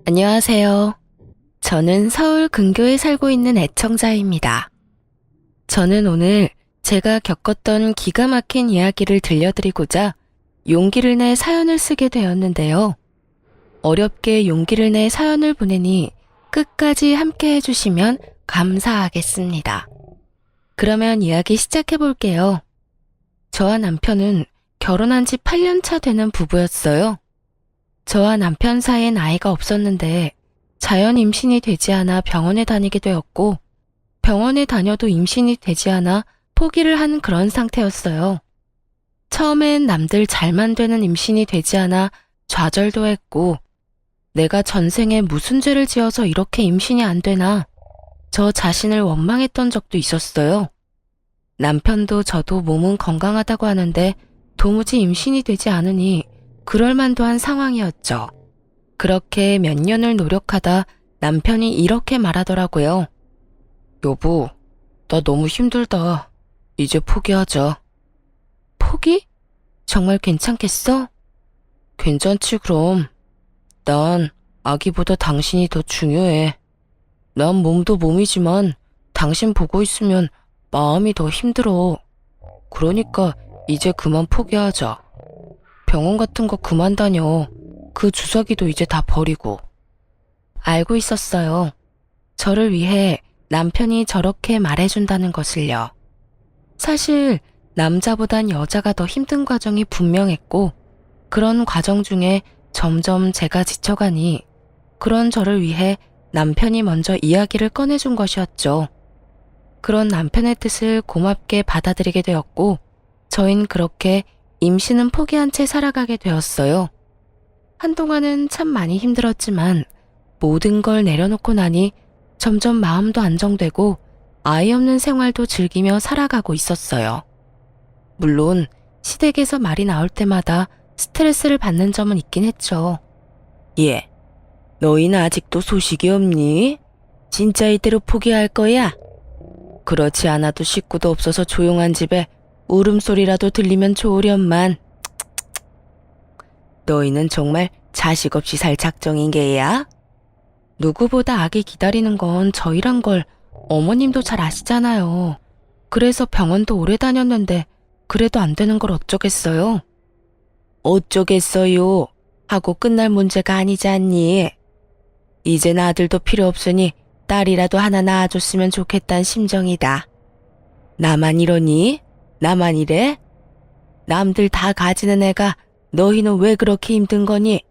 안녕하세요. 저는 서울 근교에 살고 있는 애청자입니다. 저는 오늘 제가 겪었던 기가 막힌 이야기를 들려드리고자 용기를 내 사연을 쓰게 되었는데요. 어렵게 용기를 내 사연을 보내니 끝까지 함께 해주시면 감사하겠습니다. 그러면 이야기 시작해 볼게요. 저와 남편은 결혼한 지 8년 차 되는 부부였어요. 저와 남편 사이엔 아이가 없었는데 자연 임신이 되지 않아 병원에 다니게 되었고 병원에 다녀도 임신이 되지 않아 포기를 한 그런 상태였어요. 처음엔 남들 잘만 되는 임신이 되지 않아 좌절도 했고 내가 전생에 무슨 죄를 지어서 이렇게 임신이 안 되나 저 자신을 원망했던 적도 있었어요. 남편도 저도 몸은 건강하다고 하는데 도무지 임신이 되지 않으니 그럴 만도 한 상황이었죠. 그렇게 몇 년을 노력하다 남편이 이렇게 말하더라고요. 여보, 나 너무 힘들다. 이제 포기하자. 포기? 정말 괜찮겠어? 괜찮지 그럼. 난 아기보다 당신이 더 중요해. 난 몸도 몸이지만 당신 보고 있으면 마음이 더 힘들어. 그러니까 이제 그만 포기하자. 병원 같은 거 그만 다녀. 그 주사기도 이제 다 버리고. 알고 있었어요. 저를 위해 남편이 저렇게 말해준다는 것을요. 사실 남자보단 여자가 더 힘든 과정이 분명했고 그런 과정 중에 점점 제가 지쳐가니 그런 저를 위해 남편이 먼저 이야기를 꺼내준 것이었죠. 그런 남편의 뜻을 고맙게 받아들이게 되었고 저흰 그렇게 임신은 포기한 채 살아가게 되었어요. 한동안은 참 많이 힘들었지만 모든 걸 내려놓고 나니 점점 마음도 안정되고 아이 없는 생활도 즐기며 살아가고 있었어요. 물론 시댁에서 말이 나올 때마다 스트레스를 받는 점은 있긴 했죠. 예, 너희는 아직도 소식이 없니? 진짜 이대로 포기할 거야? 그렇지 않아도 식구도 없어서 조용한 집에 울음소리라도 들리면 좋으련만. 너희는 정말 자식 없이 살 작정인 게야? 누구보다 아기 기다리는 건 저희란 걸 어머님도 잘 아시잖아요. 그래서 병원도 오래 다녔는데 그래도 안 되는 걸 어쩌겠어요? 어쩌겠어요? 하고 끝날 문제가 아니지 않니? 이젠 아들도 필요 없으니 딸이라도 하나 낳아줬으면 좋겠단 심정이다. 나만 이러니? 나만 이래? 남들 다 가지는 애가 너희는 왜 그렇게 힘든 거니?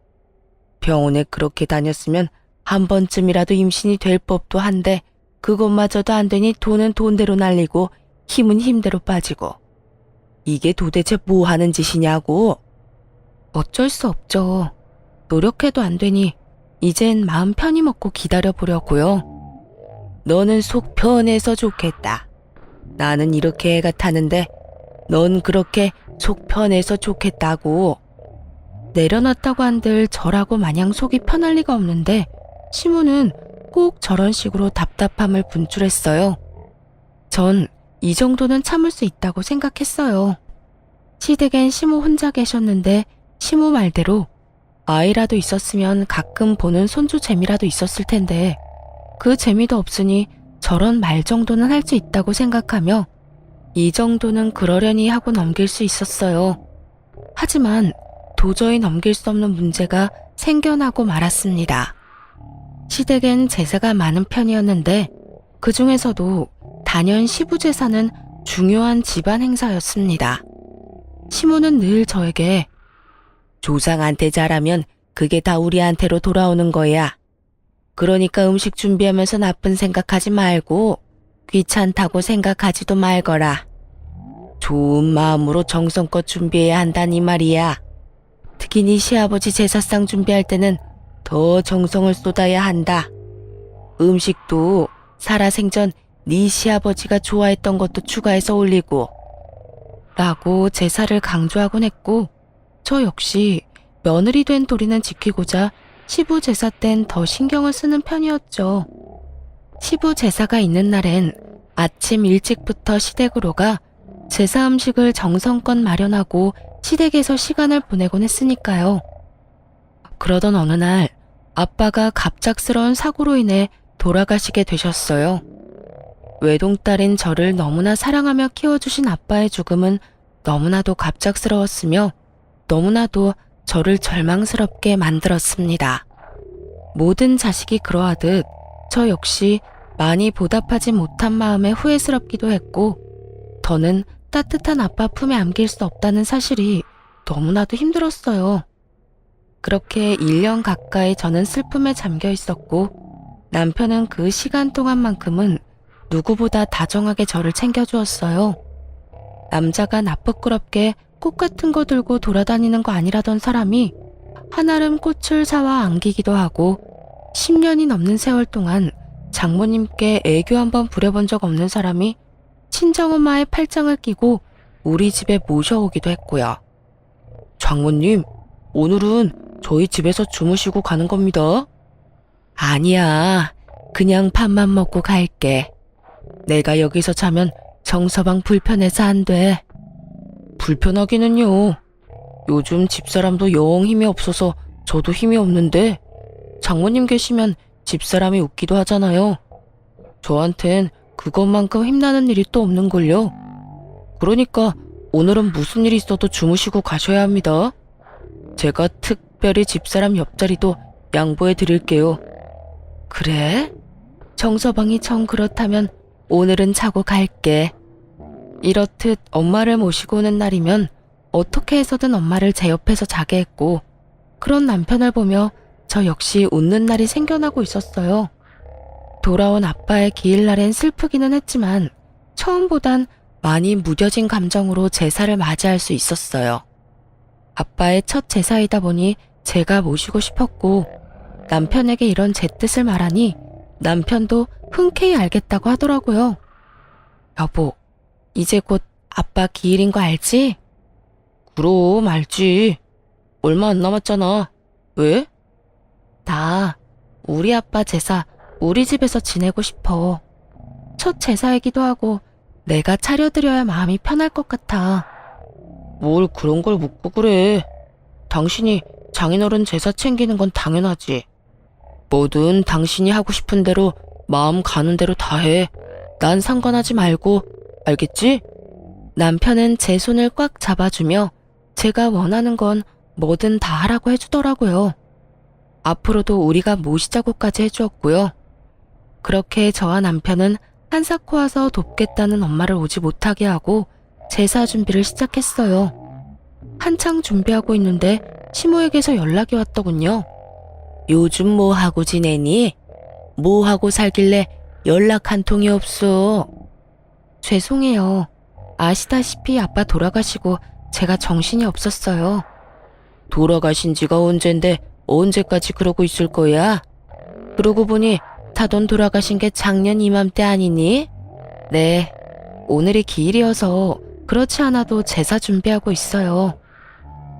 병원에 그렇게 다녔으면 한 번쯤이라도 임신이 될 법도 한데 그것마저도 안 되니 돈은 돈대로 날리고 힘은 힘대로 빠지고. 이게 도대체 뭐 하는 짓이냐고? 어쩔 수 없죠. 노력해도 안 되니 이젠 마음 편히 먹고 기다려보려고요. 너는 속 편해서 좋겠다. 나는 이렇게 애가 타는데 넌 그렇게 속 편해서 좋겠다고. 내려놨다고 한들 저라고 마냥 속이 편할 리가 없는데 시무는 꼭 저런 식으로 답답함을 분출했어요. 전 이 정도는 참을 수 있다고 생각했어요. 시댁엔 시무 혼자 계셨는데 시무 말대로 아이라도 있었으면 가끔 보는 손주 재미라도 있었을 텐데 그 재미도 없으니 저런 말 정도는 할 수 있다고 생각하며 이 정도는 그러려니 하고 넘길 수 있었어요. 하지만 도저히 넘길 수 없는 문제가 생겨나고 말았습니다. 시댁엔 제사가 많은 편이었는데 그 중에서도 단연 시부 제사는 중요한 집안 행사였습니다. 시모는 늘 저에게 조상한테 잘하면 그게 다 우리한테로 돌아오는 거야. 그러니까 음식 준비하면서 나쁜 생각하지 말고 귀찮다고 생각하지도 말거라. 좋은 마음으로 정성껏 준비해야 한다니 말이야. 특히 네 시아버지 제사상 준비할 때는 더 정성을 쏟아야 한다. 음식도 살아생전 네 시아버지가 좋아했던 것도 추가해서 올리고 라고 제사를 강조하곤 했고 저 역시 며느리 된 도리는 지키고자 시부 제사 땐 더 신경을 쓰는 편이었죠. 시부 제사가 있는 날엔 아침 일찍부터 시댁으로 가 제사 음식을 정성껏 마련하고 시댁에서 시간을 보내곤 했으니까요. 그러던 어느 날 아빠가 갑작스러운 사고로 인해 돌아가시게 되셨어요. 외동딸인 저를 너무나 사랑하며 키워주신 아빠의 죽음은 너무나도 갑작스러웠으며 너무나도 저를 절망스럽게 만들었습니다. 모든 자식이 그러하듯 저 역시 많이 보답하지 못한 마음에 후회스럽기도 했고 더는 따뜻한 아빠 품에 안길 수 없다는 사실이 너무나도 힘들었어요. 그렇게 1년 가까이 저는 슬픔에 잠겨 있었고 남편은 그 시간 동안만큼은 누구보다 다정하게 저를 챙겨주었어요. 남자가 나쁘끄럽게 꽃 같은 거 들고 돌아다니는 거 아니라던 사람이 한아름 꽃을 사와 안기기도 하고 10년이 넘는 세월 동안 장모님께 애교 한번 부려본 적 없는 사람이 친정엄마의 팔짱을 끼고 우리 집에 모셔오기도 했고요. 장모님, 오늘은 저희 집에서 주무시고 가는 겁니다. 아니야, 그냥 밥만 먹고 갈게. 내가 여기서 자면 정서방 불편해서 안 돼. 불편하기는요. 요즘 집사람도 영 힘이 없어서 저도 힘이 없는데 장모님 계시면 집사람이 웃기도 하잖아요. 저한텐 그것만큼 힘나는 일이 또 없는걸요. 그러니까 오늘은 무슨 일이 있어도 주무시고 가셔야 합니다. 제가 특별히 집사람 옆자리도 양보해 드릴게요. 그래? 정서방이 정 그렇다면 오늘은 자고 갈게. 이렇듯 엄마를 모시고 오는 날이면 어떻게 해서든 엄마를 제 옆에서 자게 했고 그런 남편을 보며 저 역시 웃는 날이 생겨나고 있었어요. 돌아온 아빠의 기일날엔 슬프기는 했지만 처음보단 많이 무뎌진 감정으로 제사를 맞이할 수 있었어요. 아빠의 첫 제사이다 보니 제가 모시고 싶었고 남편에게 이런 제 뜻을 말하니 남편도 흔쾌히 알겠다고 하더라고요. 여보, 이제 곧 아빠 기일인 거 알지? 그럼 알지. 얼마 안 남았잖아. 왜? 나 우리 아빠 제사 우리 집에서 지내고 싶어. 첫 제사이기도 하고 내가 차려드려야 마음이 편할 것 같아. 뭘 그런 걸 묻고 그래. 당신이 장인어른 제사 챙기는 건 당연하지. 뭐든 당신이 하고 싶은 대로 마음 가는 대로 다 해. 난 상관하지 말고, 알겠지? 남편은 제 손을 꽉 잡아주며 제가 원하는 건 뭐든 다 하라고 해주더라고요. 앞으로도 우리가 모시자고까지 해주었고요. 그렇게 저와 남편은 한사코 와서 돕겠다는 엄마를 오지 못하게 하고 제사 준비를 시작했어요. 한창 준비하고 있는데 시모에게서 연락이 왔더군요. 요즘 뭐 하고 지내니? 뭐 하고 살길래 연락 한 통이 없어? 죄송해요. 아시다시피 아빠 돌아가시고 제가 정신이 없었어요. 돌아가신 지가 언젠데 언제까지 그러고 있을 거야? 그러고 보니 다돈 돌아가신 게 작년 이맘때 아니니? 네, 오늘이 기일이어서 그렇지 않아도 제사 준비하고 있어요.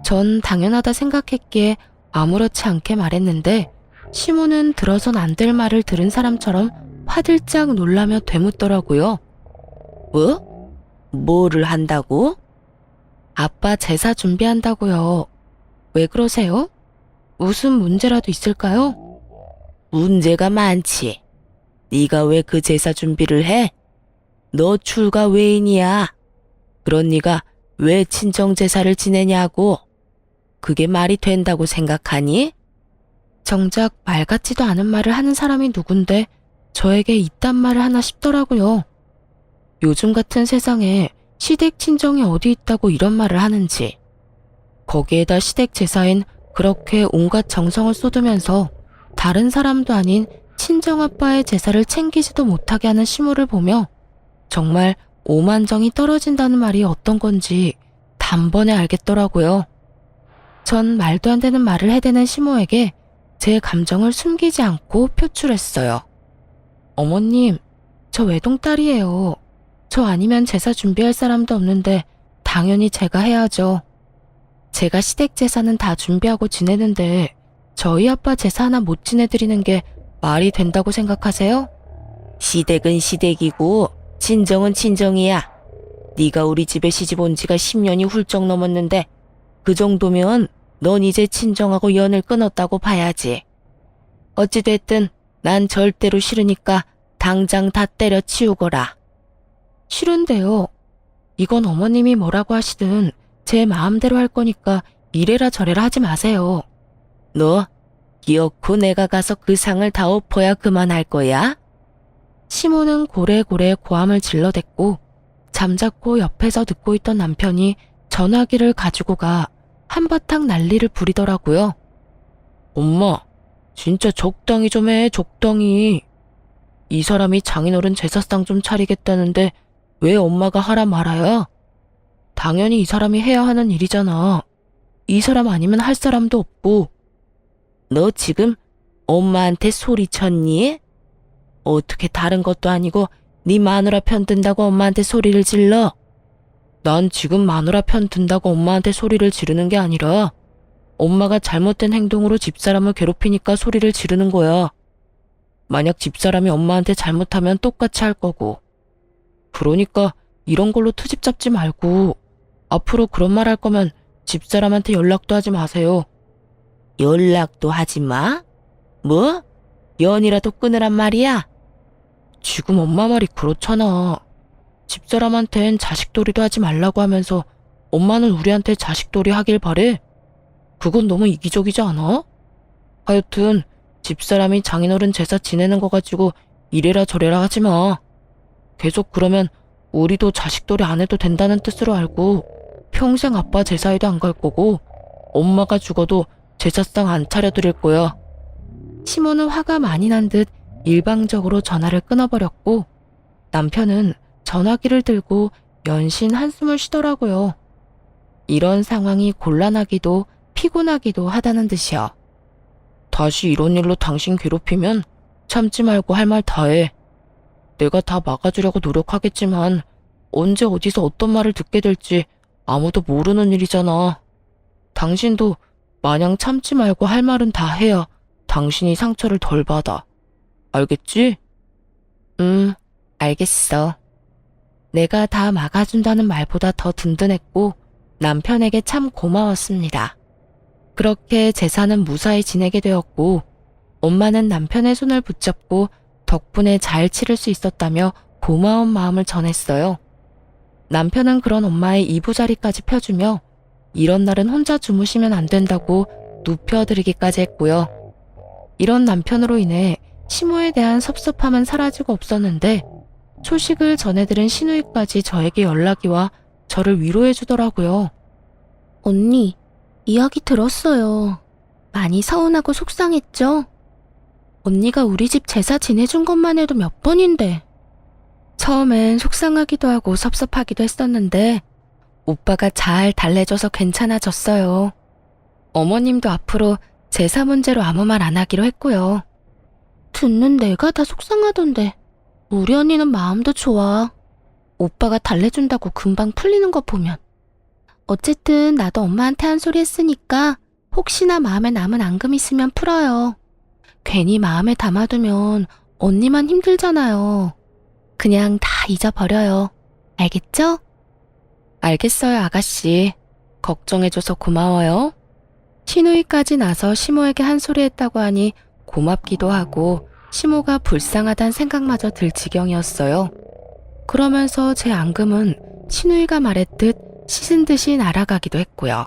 전 당연하다 생각했기에 아무렇지 않게 말했는데 시모는 들어선 안 될 말을 들은 사람처럼 화들짝 놀라며 되묻더라고요. 뭐? 뭐를 한다고? 아빠 제사 준비한다고요. 왜 그러세요? 무슨 문제라도 있을까요? 문제가 많지. 네가 왜 그 제사 준비를 해? 너 출가 외인이야. 그런 네가 왜 친정 제사를 지내냐고. 그게 말이 된다고 생각하니? 정작 말 같지도 않은 말을 하는 사람이 누군데 저에게 이딴 말을 하나 싶더라고요. 요즘 같은 세상에 시댁 친정이 어디 있다고 이런 말을 하는지. 거기에다 시댁 제사엔 그렇게 온갖 정성을 쏟으면서 다른 사람도 아닌 친정아빠의 제사를 챙기지도 못하게 하는 시모를 보며 정말 오만정이 떨어진다는 말이 어떤 건지 단번에 알겠더라고요. 전 말도 안 되는 말을 해대는 시모에게 제 감정을 숨기지 않고 표출했어요. 어머님, 저 외동딸이에요. 저 아니면 제사 준비할 사람도 없는데 당연히 제가 해야죠. 제가 시댁 제사는 다 준비하고 지내는데 저희 아빠 제사 하나 못 지내드리는 게 말이 된다고 생각하세요? 시댁은 시댁이고 친정은 친정이야. 네가 우리 집에 시집 온 지가 10년이 훌쩍 넘었는데 그 정도면 넌 이제 친정하고 연을 끊었다고 봐야지. 어찌됐든 난 절대로 싫으니까 당장 다 때려치우거라. 싫은데요. 이건 어머님이 뭐라고 하시든 제 마음대로 할 거니까 이래라 저래라 하지 마세요. 너 기어코 내가 가서 그 상을 다 엎어야 그만할 거야? 시모는 고래고래 고함을 질러댔고 잠자코 옆에서 듣고 있던 남편이 전화기를 가지고 가 한바탕 난리를 부리더라고요. 엄마, 진짜 적당히 좀 해, 적당히. 이 사람이 장인어른 제사상 좀 차리겠다는데 왜 엄마가 하라 말아야? 당연히 이 사람이 해야 하는 일이잖아. 이 사람 아니면 할 사람도 없고. 너 지금 엄마한테 소리쳤니? 어떻게 다른 것도 아니고 네 마누라 편 든다고 엄마한테 소리를 질러? 난 지금 마누라 편 든다고 엄마한테 소리를 지르는 게 아니라 엄마가 잘못된 행동으로 집사람을 괴롭히니까 소리를 지르는 거야. 만약 집사람이 엄마한테 잘못하면 똑같이 할 거고. 그러니까 이런 걸로 트집 잡지 말고 앞으로 그런 말 할 거면 집사람한테 연락도 하지 마세요. 연락도 하지 마? 뭐? 연이라도 끊으란 말이야? 지금 엄마 말이 그렇잖아. 집사람한텐 자식돌이도 하지 말라고 하면서 엄마는 우리한테 자식돌이 하길 바래? 그건 너무 이기적이지 않아? 하여튼 집사람이 장인어른 제사 지내는 거 가지고 이래라 저래라 하지 마. 계속 그러면 우리도 자식돌이 안 해도 된다는 뜻으로 알고 평생 아빠 제사에도 안 갈 거고 엄마가 죽어도 제사상 안 차려드릴 거야. 시모는 화가 많이 난 듯 일방적으로 전화를 끊어버렸고 남편은 전화기를 들고 연신 한숨을 쉬더라고요. 이런 상황이 곤란하기도 피곤하기도 하다는 듯이요. 다시 이런 일로 당신 괴롭히면 참지 말고 할 말 다 해. 내가 다 막아주려고 노력하겠지만 언제 어디서 어떤 말을 듣게 될지 아무도 모르는 일이잖아. 당신도 마냥 참지 말고 할 말은 다 해야 당신이 상처를 덜 받아. 알겠지? 알겠어. 내가 다 막아준다는 말보다 더 든든했고 남편에게 참 고마웠습니다. 그렇게 제사는 무사히 지내게 되었고 엄마는 남편의 손을 붙잡고 덕분에 잘 치를 수 있었다며 고마운 마음을 전했어요. 남편은 그런 엄마의 이부자리까지 펴주며 이런 날은 혼자 주무시면 안 된다고 눕혀드리기까지 했고요. 이런 남편으로 인해 시모에 대한 섭섭함은 사라지고 없었는데 소식을 전해들은 시누이까지 저에게 연락이 와 저를 위로해 주더라고요. 언니, 이야기 들었어요. 많이 서운하고 속상했죠? 언니가 우리 집 제사 지내준 것만 해도 몇 번인데. 처음엔 속상하기도 하고 섭섭하기도 했었는데 오빠가 잘 달래줘서 괜찮아졌어요. 어머님도 앞으로 제사 문제로 아무 말 안 하기로 했고요. 듣는 내가 다 속상하던데 우리 언니는 마음도 좋아. 오빠가 달래준다고 금방 풀리는 거 보면. 어쨌든 나도 엄마한테 한 소리 했으니까 혹시나 마음에 남은 앙금 있으면 풀어요. 괜히 마음에 담아두면 언니만 힘들잖아요. 그냥 다 잊어버려요. 알겠죠? 알겠어요, 아가씨. 걱정해줘서 고마워요. 시누이까지 나서 시모에게 한 소리 했다고 하니 고맙기도 하고 시모가 불쌍하단 생각마저 들 지경이었어요. 그러면서 제 앙금은 시누이가 말했듯 씻은 듯이 날아가기도 했고요.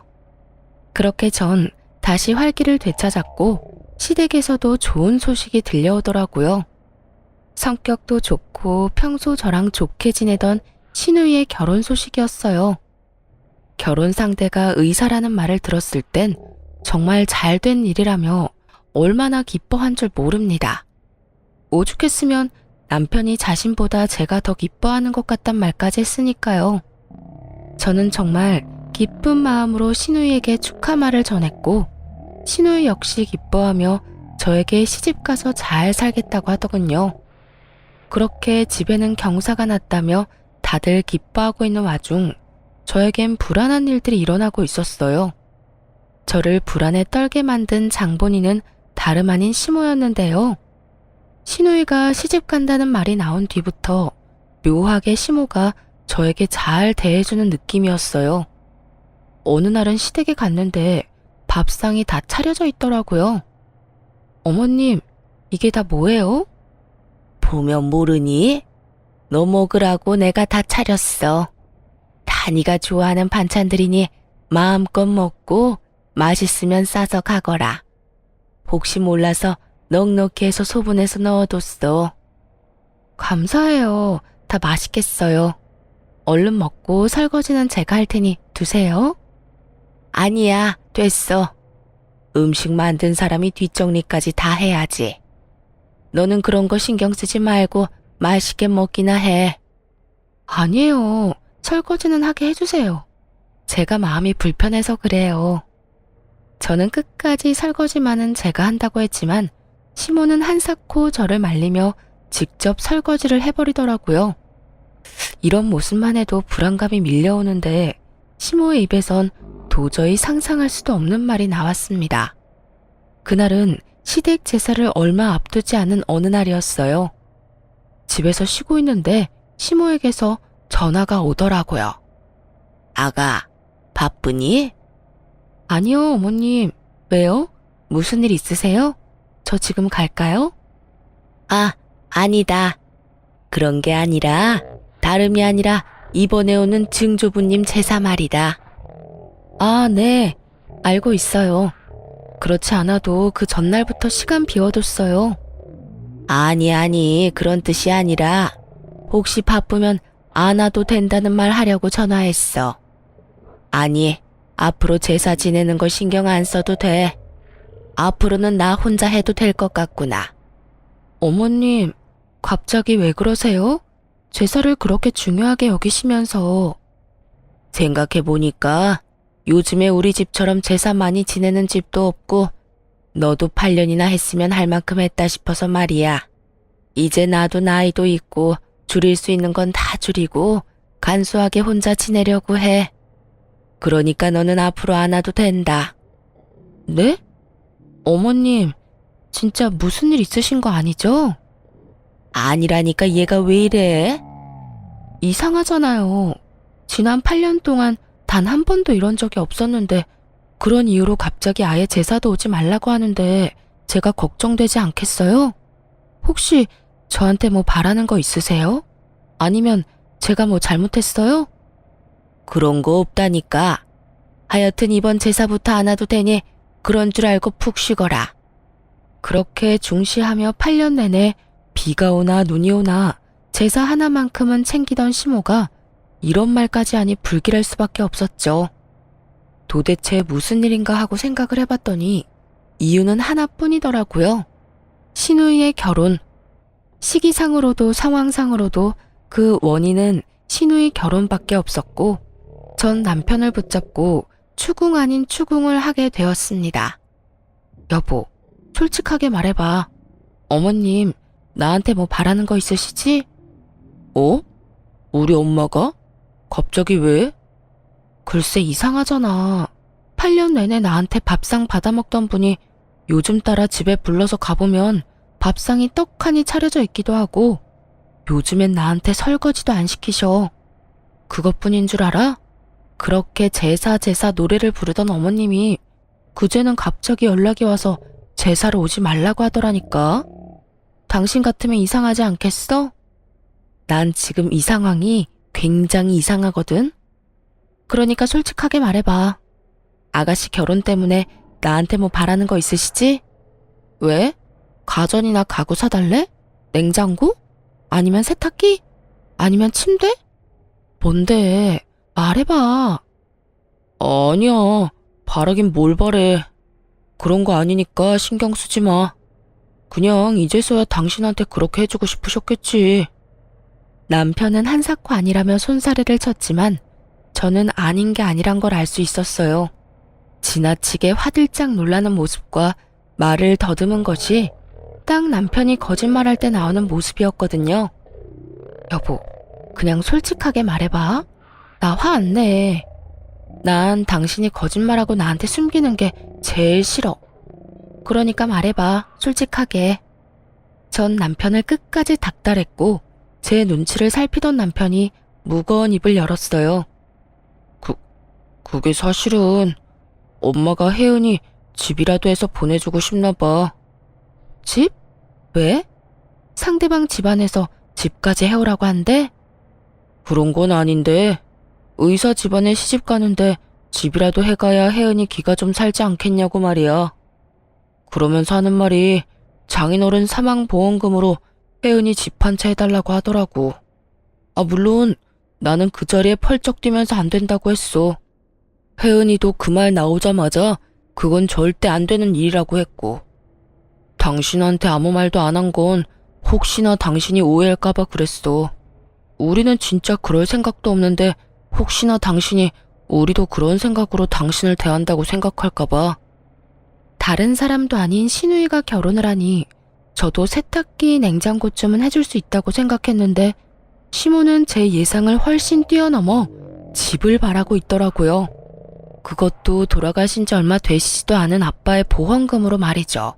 그렇게 전 다시 활기를 되찾았고 시댁에서도 좋은 소식이 들려오더라고요. 성격도 좋고 평소 저랑 좋게 지내던 시누이의 결혼 소식이었어요. 결혼 상대가 의사라는 말을 들었을 땐 정말 잘된 일이라며 얼마나 기뻐한 줄 모릅니다. 오죽했으면 남편이 자신보다 제가 더 기뻐하는 것 같단 말까지 했으니까요. 저는 정말 기쁜 마음으로 시누이에게 축하 말을 전했고 시누이 역시 기뻐하며 저에게 시집가서 잘 살겠다고 하더군요. 그렇게 집에는 경사가 났다며 다들 기뻐하고 있는 와중 저에겐 불안한 일들이 일어나고 있었어요. 저를 불안에 떨게 만든 장본인은 다름 아닌 시모였는데요. 시누이가 시집 간다는 말이 나온 뒤부터 묘하게 시모가 저에게 잘 대해주는 느낌이었어요. 어느 날은 시댁에 갔는데 밥상이 다 차려져 있더라고요. 어머님, 이게 다 뭐예요? 보면 모르니? 너 먹으라고 내가 다 차렸어. 다 네가 좋아하는 반찬들이니 마음껏 먹고 맛있으면 싸서 가거라. 혹시 몰라서 넉넉히 해서 소분해서 넣어뒀어. 감사해요. 다 맛있겠어요. 얼른 먹고 설거지는 제가 할 테니 두세요. 아니야, 됐어. 음식 만든 사람이 뒷정리까지 다 해야지. 너는 그런 거 신경 쓰지 말고 맛있게 먹기나 해. 아니에요. 설거지는 하게 해주세요. 제가 마음이 불편해서 그래요. 저는 끝까지 설거지만은 제가 한다고 했지만 시모는 한사코 저를 말리며 직접 설거지를 해버리더라고요. 이런 모습만 해도 불안감이 밀려오는데 시모의 입에선 도저히 상상할 수도 없는 말이 나왔습니다. 그날은 시댁 제사를 얼마 앞두지 않은 어느 날이었어요. 집에서 쉬고 있는데 시모에게서 전화가 오더라고요. 아가, 바쁘니? 아니요, 어머님. 왜요? 무슨 일 있으세요? 저 지금 갈까요? 아, 아니다. 그런 게 아니라 다름이 아니라 이번에 오는 증조부님 제사 말이다. 아, 네. 알고 있어요. 그렇지 않아도 그 전날부터 시간 비워뒀어요. 아니, 그런 뜻이 아니라 혹시 바쁘면 안 와도 된다는 말 하려고 전화했어. 아니, 앞으로 제사 지내는 거 신경 안 써도 돼. 앞으로는 나 혼자 해도 될 것 같구나. 어머님, 갑자기 왜 그러세요? 제사를 그렇게 중요하게 여기시면서. 생각해보니까 요즘에 우리 집처럼 제사 많이 지내는 집도 없고 너도 8년이나 했으면 할 만큼 했다 싶어서 말이야. 이제 나도 나이도 있고 줄일 수 있는 건 다 줄이고 간소하게 혼자 지내려고 해. 그러니까 너는 앞으로 안 와도 된다. 네? 어머님, 진짜 무슨 일 있으신 거 아니죠? 아니라니까 얘가 왜 이래? 이상하잖아요. 지난 8년 동안 단 한 번도 이런 적이 없었는데 그런 이유로 갑자기 아예 제사도 오지 말라고 하는데 제가 걱정되지 않겠어요? 혹시 저한테 뭐 바라는 거 있으세요? 아니면 제가 뭐 잘못했어요? 그런 거 없다니까. 하여튼 이번 제사부터 안 와도 되니 그런 줄 알고 푹 쉬거라. 그렇게 중시하며 8년 내내 비가 오나 눈이 오나 제사 하나만큼은 챙기던 시모가 이런 말까지 하니 불길할 수밖에 없었죠. 도대체 무슨 일인가 하고 생각을 해봤더니 이유는 하나뿐이더라고요. 시누이의 결혼. 시기상으로도 상황상으로도 그 원인은 시누이 결혼밖에 없었고 전 남편을 붙잡고 추궁 아닌 추궁을 하게 되었습니다. 여보, 솔직하게 말해봐. 어머님, 나한테 뭐 바라는 거 있으시지? 어? 우리 엄마가? 갑자기 왜? 글쎄 이상하잖아. 8년 내내 나한테 밥상 받아먹던 분이 요즘 따라 집에 불러서 가보면 밥상이 떡하니 차려져 있기도 하고 요즘엔 나한테 설거지도 안 시키셔. 그것뿐인 줄 알아? 그렇게 제사 노래를 부르던 어머님이 그제는 갑자기 연락이 와서 제사를 오지 말라고 하더라니까. 당신 같으면 이상하지 않겠어? 난 지금 이 상황이 굉장히 이상하거든. 그러니까 솔직하게 말해봐. 아가씨 결혼 때문에 나한테 뭐 바라는 거 있으시지? 왜? 가전이나 가구 사달래? 냉장고? 아니면 세탁기? 아니면 침대? 뭔데? 말해봐. 아니야. 바라긴 뭘 바래. 그런 거 아니니까 신경 쓰지 마. 그냥 이제서야 당신한테 그렇게 해주고 싶으셨겠지. 남편은 한사코 아니라며 손사래를 쳤지만 저는 아닌 게 아니란 걸 알 수 있었어요. 지나치게 화들짝 놀라는 모습과 말을 더듬은 것이 딱 남편이 거짓말할 때 나오는 모습이었거든요. 여보, 그냥 솔직하게 말해봐. 나 화 안 내. 난 당신이 거짓말하고 나한테 숨기는 게 제일 싫어. 그러니까 말해봐, 솔직하게. 전 남편을 끝까지 닥달했고 제 눈치를 살피던 남편이 무거운 입을 열었어요. 그게 사실은 엄마가 혜은이 집이라도 해서 보내주고 싶나 봐. 집? 왜? 상대방 집안에서 집까지 해오라고 한대? 그런 건 아닌데 의사 집안에 시집 가는데 집이라도 해가야 혜은이 기가 좀 살지 않겠냐고 말이야. 그러면서 하는 말이 장인어른 사망보험금으로 혜은이 집 한 채 해달라고 하더라고. 물론 나는 그 자리에 펄쩍 뛰면서 안 된다고 했어. 혜은이도 그 말 나오자마자 그건 절대 안 되는 일이라고 했고, 당신한테 아무 말도 안 한 건 혹시나 당신이 오해할까봐 그랬어. 우리는 진짜 그럴 생각도 없는데 혹시나 당신이 우리도 그런 생각으로 당신을 대한다고 생각할까봐. 다른 사람도 아닌 신우이가 결혼을 하니 저도 세탁기, 냉장고쯤은 해줄 수 있다고 생각했는데 시모는 제 예상을 훨씬 뛰어넘어 집을 바라고 있더라고요. 그것도 돌아가신 지 얼마 되시지도 않은 아빠의 보험금으로 말이죠.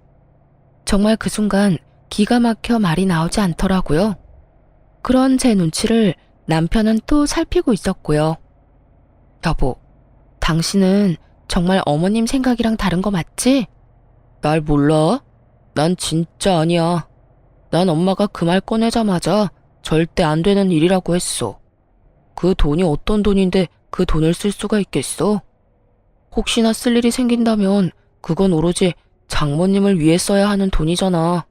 정말 그 순간 기가 막혀 말이 나오지 않더라고요. 그런 제 눈치를 남편은 또 살피고 있었고요. 여보, 당신은 정말 어머님 생각이랑 다른 거 맞지? 날 몰라? 난 진짜 아니야. 난 엄마가 그 말 꺼내자마자 절대 안 되는 일이라고 했어. 그 돈이 어떤 돈인데 그 돈을 쓸 수가 있겠어? 혹시나 쓸 일이 생긴다면 그건 오로지 장모님을 위해 써야 하는 돈이잖아.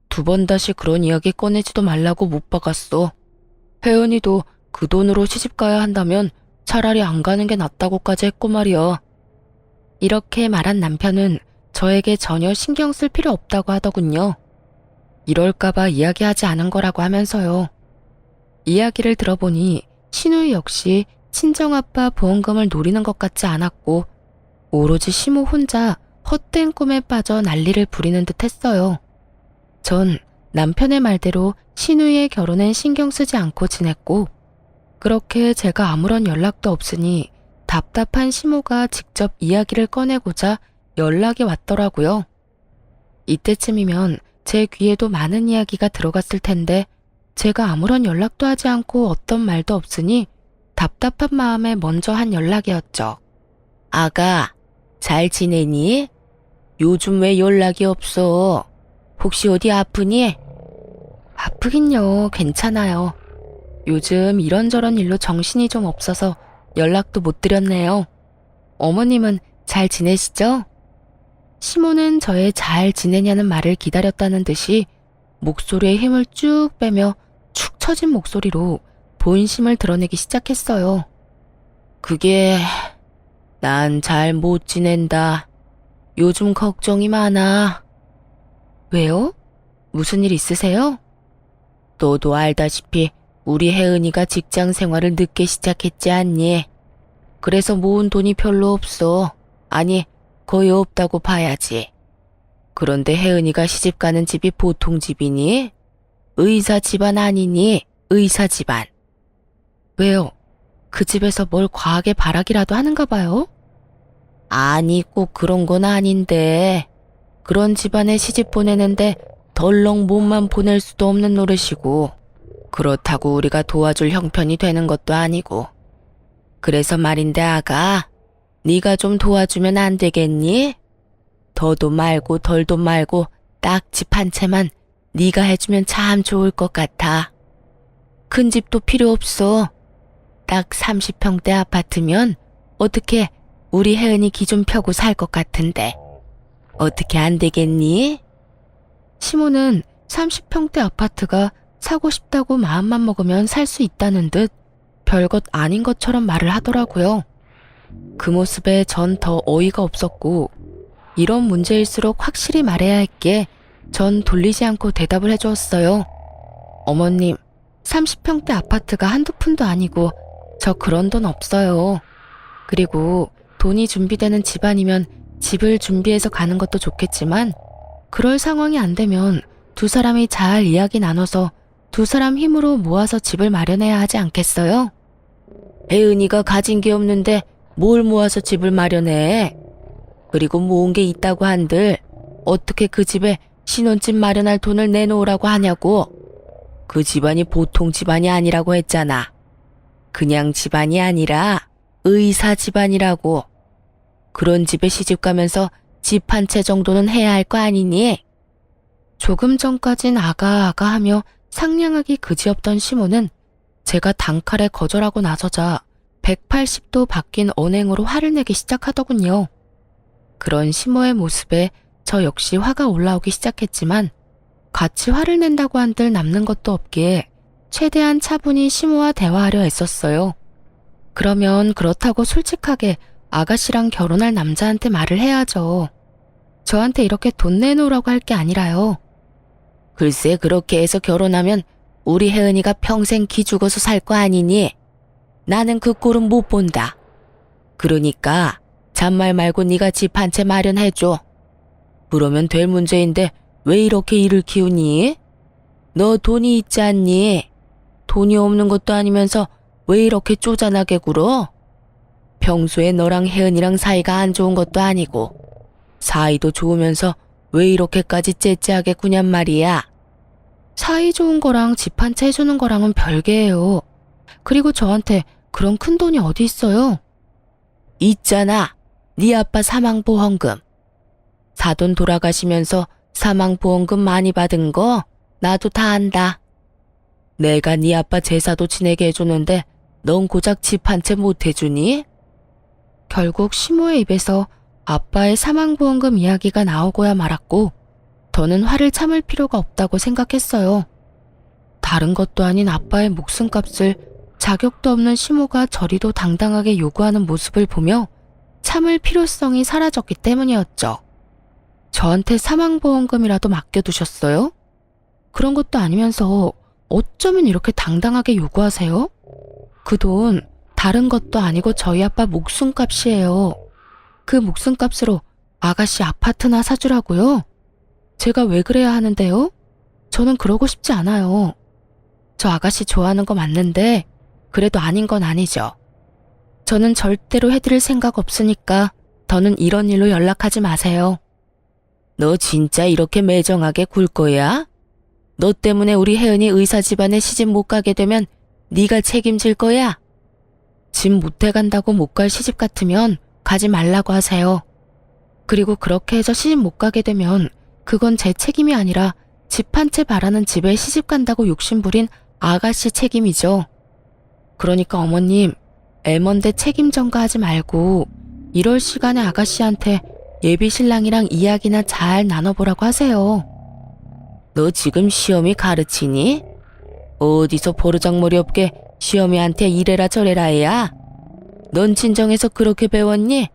두 번 다시 그런 이야기 꺼내지도 말라고 못 박았어. 혜은이도 그 돈으로 시집 가야 한다면 차라리 안 가는 게 낫다고까지 했고 말이야. 이렇게 말한 남편은 저에게 전혀 신경 쓸 필요 없다고 하더군요. 이럴까봐 이야기하지 않은 거라고 하면서요. 이야기를 들어보니 신우 역시 친정아빠 보험금을 노리는 것 같지 않았고 오로지 시모 혼자 헛된 꿈에 빠져 난리를 부리는 듯 했어요. 전 남편의 말대로 신우의 결혼엔 신경 쓰지 않고 지냈고 그렇게 제가 아무런 연락도 없으니 답답한 시모가 직접 이야기를 꺼내고자 연락이 왔더라고요. 이때쯤이면 제 귀에도 많은 이야기가 들어갔을 텐데 제가 아무런 연락도 하지 않고 어떤 말도 없으니 답답한 마음에 먼저 한 연락이었죠. 아가, 잘 지내니? 요즘 왜 연락이 없어? 혹시 어디 아프니? 아프긴요, 괜찮아요. 요즘 이런저런 일로 정신이 좀 없어서 연락도 못 드렸네요. 어머님은 잘 지내시죠? 시모는 저의 잘 지내냐는 말을 기다렸다는 듯이 목소리에 힘을 쭉 빼며 축 처진 목소리로 본심을 드러내기 시작했어요. 그게 난 잘 못 지낸다. 요즘 걱정이 많아. 왜요? 무슨 일 있으세요? 너도 알다시피 우리 혜은이가 직장 생활을 늦게 시작했지 않니? 그래서 모은 돈이 별로 없어. 아니, 거의 없다고 봐야지. 그런데 혜은이가 시집가는 집이 보통 집이니? 의사 집안 아니니? 의사 집안. 왜요? 그 집에서 뭘 과하게 바라기라도 하는가 봐요? 아니, 꼭 그런 건 아닌데. 그런 집안에 시집 보내는데 덜렁 몸만 보낼 수도 없는 노릇이고 그렇다고 우리가 도와줄 형편이 되는 것도 아니고. 그래서 말인데 아가, 네가 좀 도와주면 안 되겠니? 더도 말고 덜도 말고 딱 집 한 채만 네가 해주면 참 좋을 것 같아. 큰 집도 필요 없어. 딱 30평대 아파트면 어떻게 우리 혜은이 기 좀 펴고 살 것 같은데. 어떻게 안 되겠니? 시모는 30평대 아파트가 사고 싶다고 마음만 먹으면 살 수 있다는 듯 별것 아닌 것처럼 말을 하더라고요. 그 모습에 전 더 어이가 없었고 이런 문제일수록 확실히 말해야 했기에 전 돌리지 않고 대답을 해주었어요. 어머님, 30평대 아파트가 한두 푼도 아니고 저 그런 돈 없어요. 그리고 돈이 준비되는 집안이면 집을 준비해서 가는 것도 좋겠지만 그럴 상황이 안 되면 두 사람이 잘 이야기 나눠서 두 사람 힘으로 모아서 집을 마련해야 하지 않겠어요? 혜은이가 가진 게 없는데 뭘 모아서 집을 마련해? 그리고 모은 게 있다고 한들 어떻게 그 집에 신혼집 마련할 돈을 내놓으라고 하냐고. 그 집안이 보통 집안이 아니라고 했잖아. 그냥 집안이 아니라 의사 집안이라고. 그런 집에 시집 가면서 집 한 채 정도는 해야 할 거 아니니? 조금 전까진 아가아가 하며 상냥하기 그지없던 시모는 제가 단칼에 거절하고 나서자 180도 바뀐 언행으로 화를 내기 시작하더군요. 그런 시모의 모습에 저 역시 화가 올라오기 시작했지만 같이 화를 낸다고 한들 남는 것도 없기에 최대한 차분히 시모와 대화하려 애썼어요. 그러면 그렇다고 솔직하게 아가씨랑 결혼할 남자한테 말을 해야죠. 저한테 이렇게 돈 내놓으라고 할 게 아니라요. 글쎄 그렇게 해서 결혼하면 우리 혜은이가 평생 기죽어서 살 거 아니니? 나는 그 꼴은 못 본다. 그러니까 잔말 말고 네가 집 한 채 마련해줘. 그러면 될 문제인데 왜 이렇게 일을 키우니? 너 돈이 있지 않니? 돈이 없는 것도 아니면서 왜 이렇게 쪼잔하게 굴어? 평소에 너랑 혜은이랑 사이가 안 좋은 것도 아니고 사이도 좋으면서 왜 이렇게까지 째째하게 구냔 말이야. 사이 좋은 거랑 집 한 채 해주는 거랑은 별개예요. 그리고 저한테 그런 큰 돈이 어디 있어요? 있잖아. 네 아빠 사망보험금. 사돈 돌아가시면서 사망보험금 많이 받은 거 나도 다 안다. 내가 네 아빠 제사도 지내게 해주는데 넌 고작 집 한 채 못 해주니? 결국 시모의 입에서 아빠의 사망보험금 이야기가 나오고야 말았고 더는 화를 참을 필요가 없다고 생각했어요. 다른 것도 아닌 아빠의 목숨값을 자격도 없는 시모가 저리도 당당하게 요구하는 모습을 보며 참을 필요성이 사라졌기 때문이었죠. 저한테 사망보험금이라도 맡겨두셨어요? 그런 것도 아니면서 어쩌면 이렇게 당당하게 요구하세요? 그 돈 다른 것도 아니고 저희 아빠 목숨값이에요. 그 목숨값으로 아가씨 아파트나 사주라고요? 제가 왜 그래야 하는데요? 저는 그러고 싶지 않아요. 저 아가씨 좋아하는 거 맞는데 그래도 아닌 건 아니죠. 저는 절대로 해드릴 생각 없으니까 더는 이런 일로 연락하지 마세요. 너 진짜 이렇게 매정하게 굴 거야? 너 때문에 우리 혜은이 의사 집안에 시집 못 가게 되면 네가 책임질 거야? 집 못해 간다고 못 갈 시집 같으면 가지 말라고 하세요. 그리고 그렇게 해서 시집 못 가게 되면 그건 제 책임이 아니라 집 한 채 바라는 집에 시집 간다고 욕심부린 아가씨 책임이죠. 그러니까 어머님, 애먼데 책임 전가하지 말고 이럴 시간에 아가씨한테 예비 신랑이랑 이야기나 잘 나눠보라고 하세요. 너 지금 시어미 가르치니? 어디서 버르장머리 없게 시어미한테 이래라 저래라 해야? 넌 친정에서 그렇게 배웠니?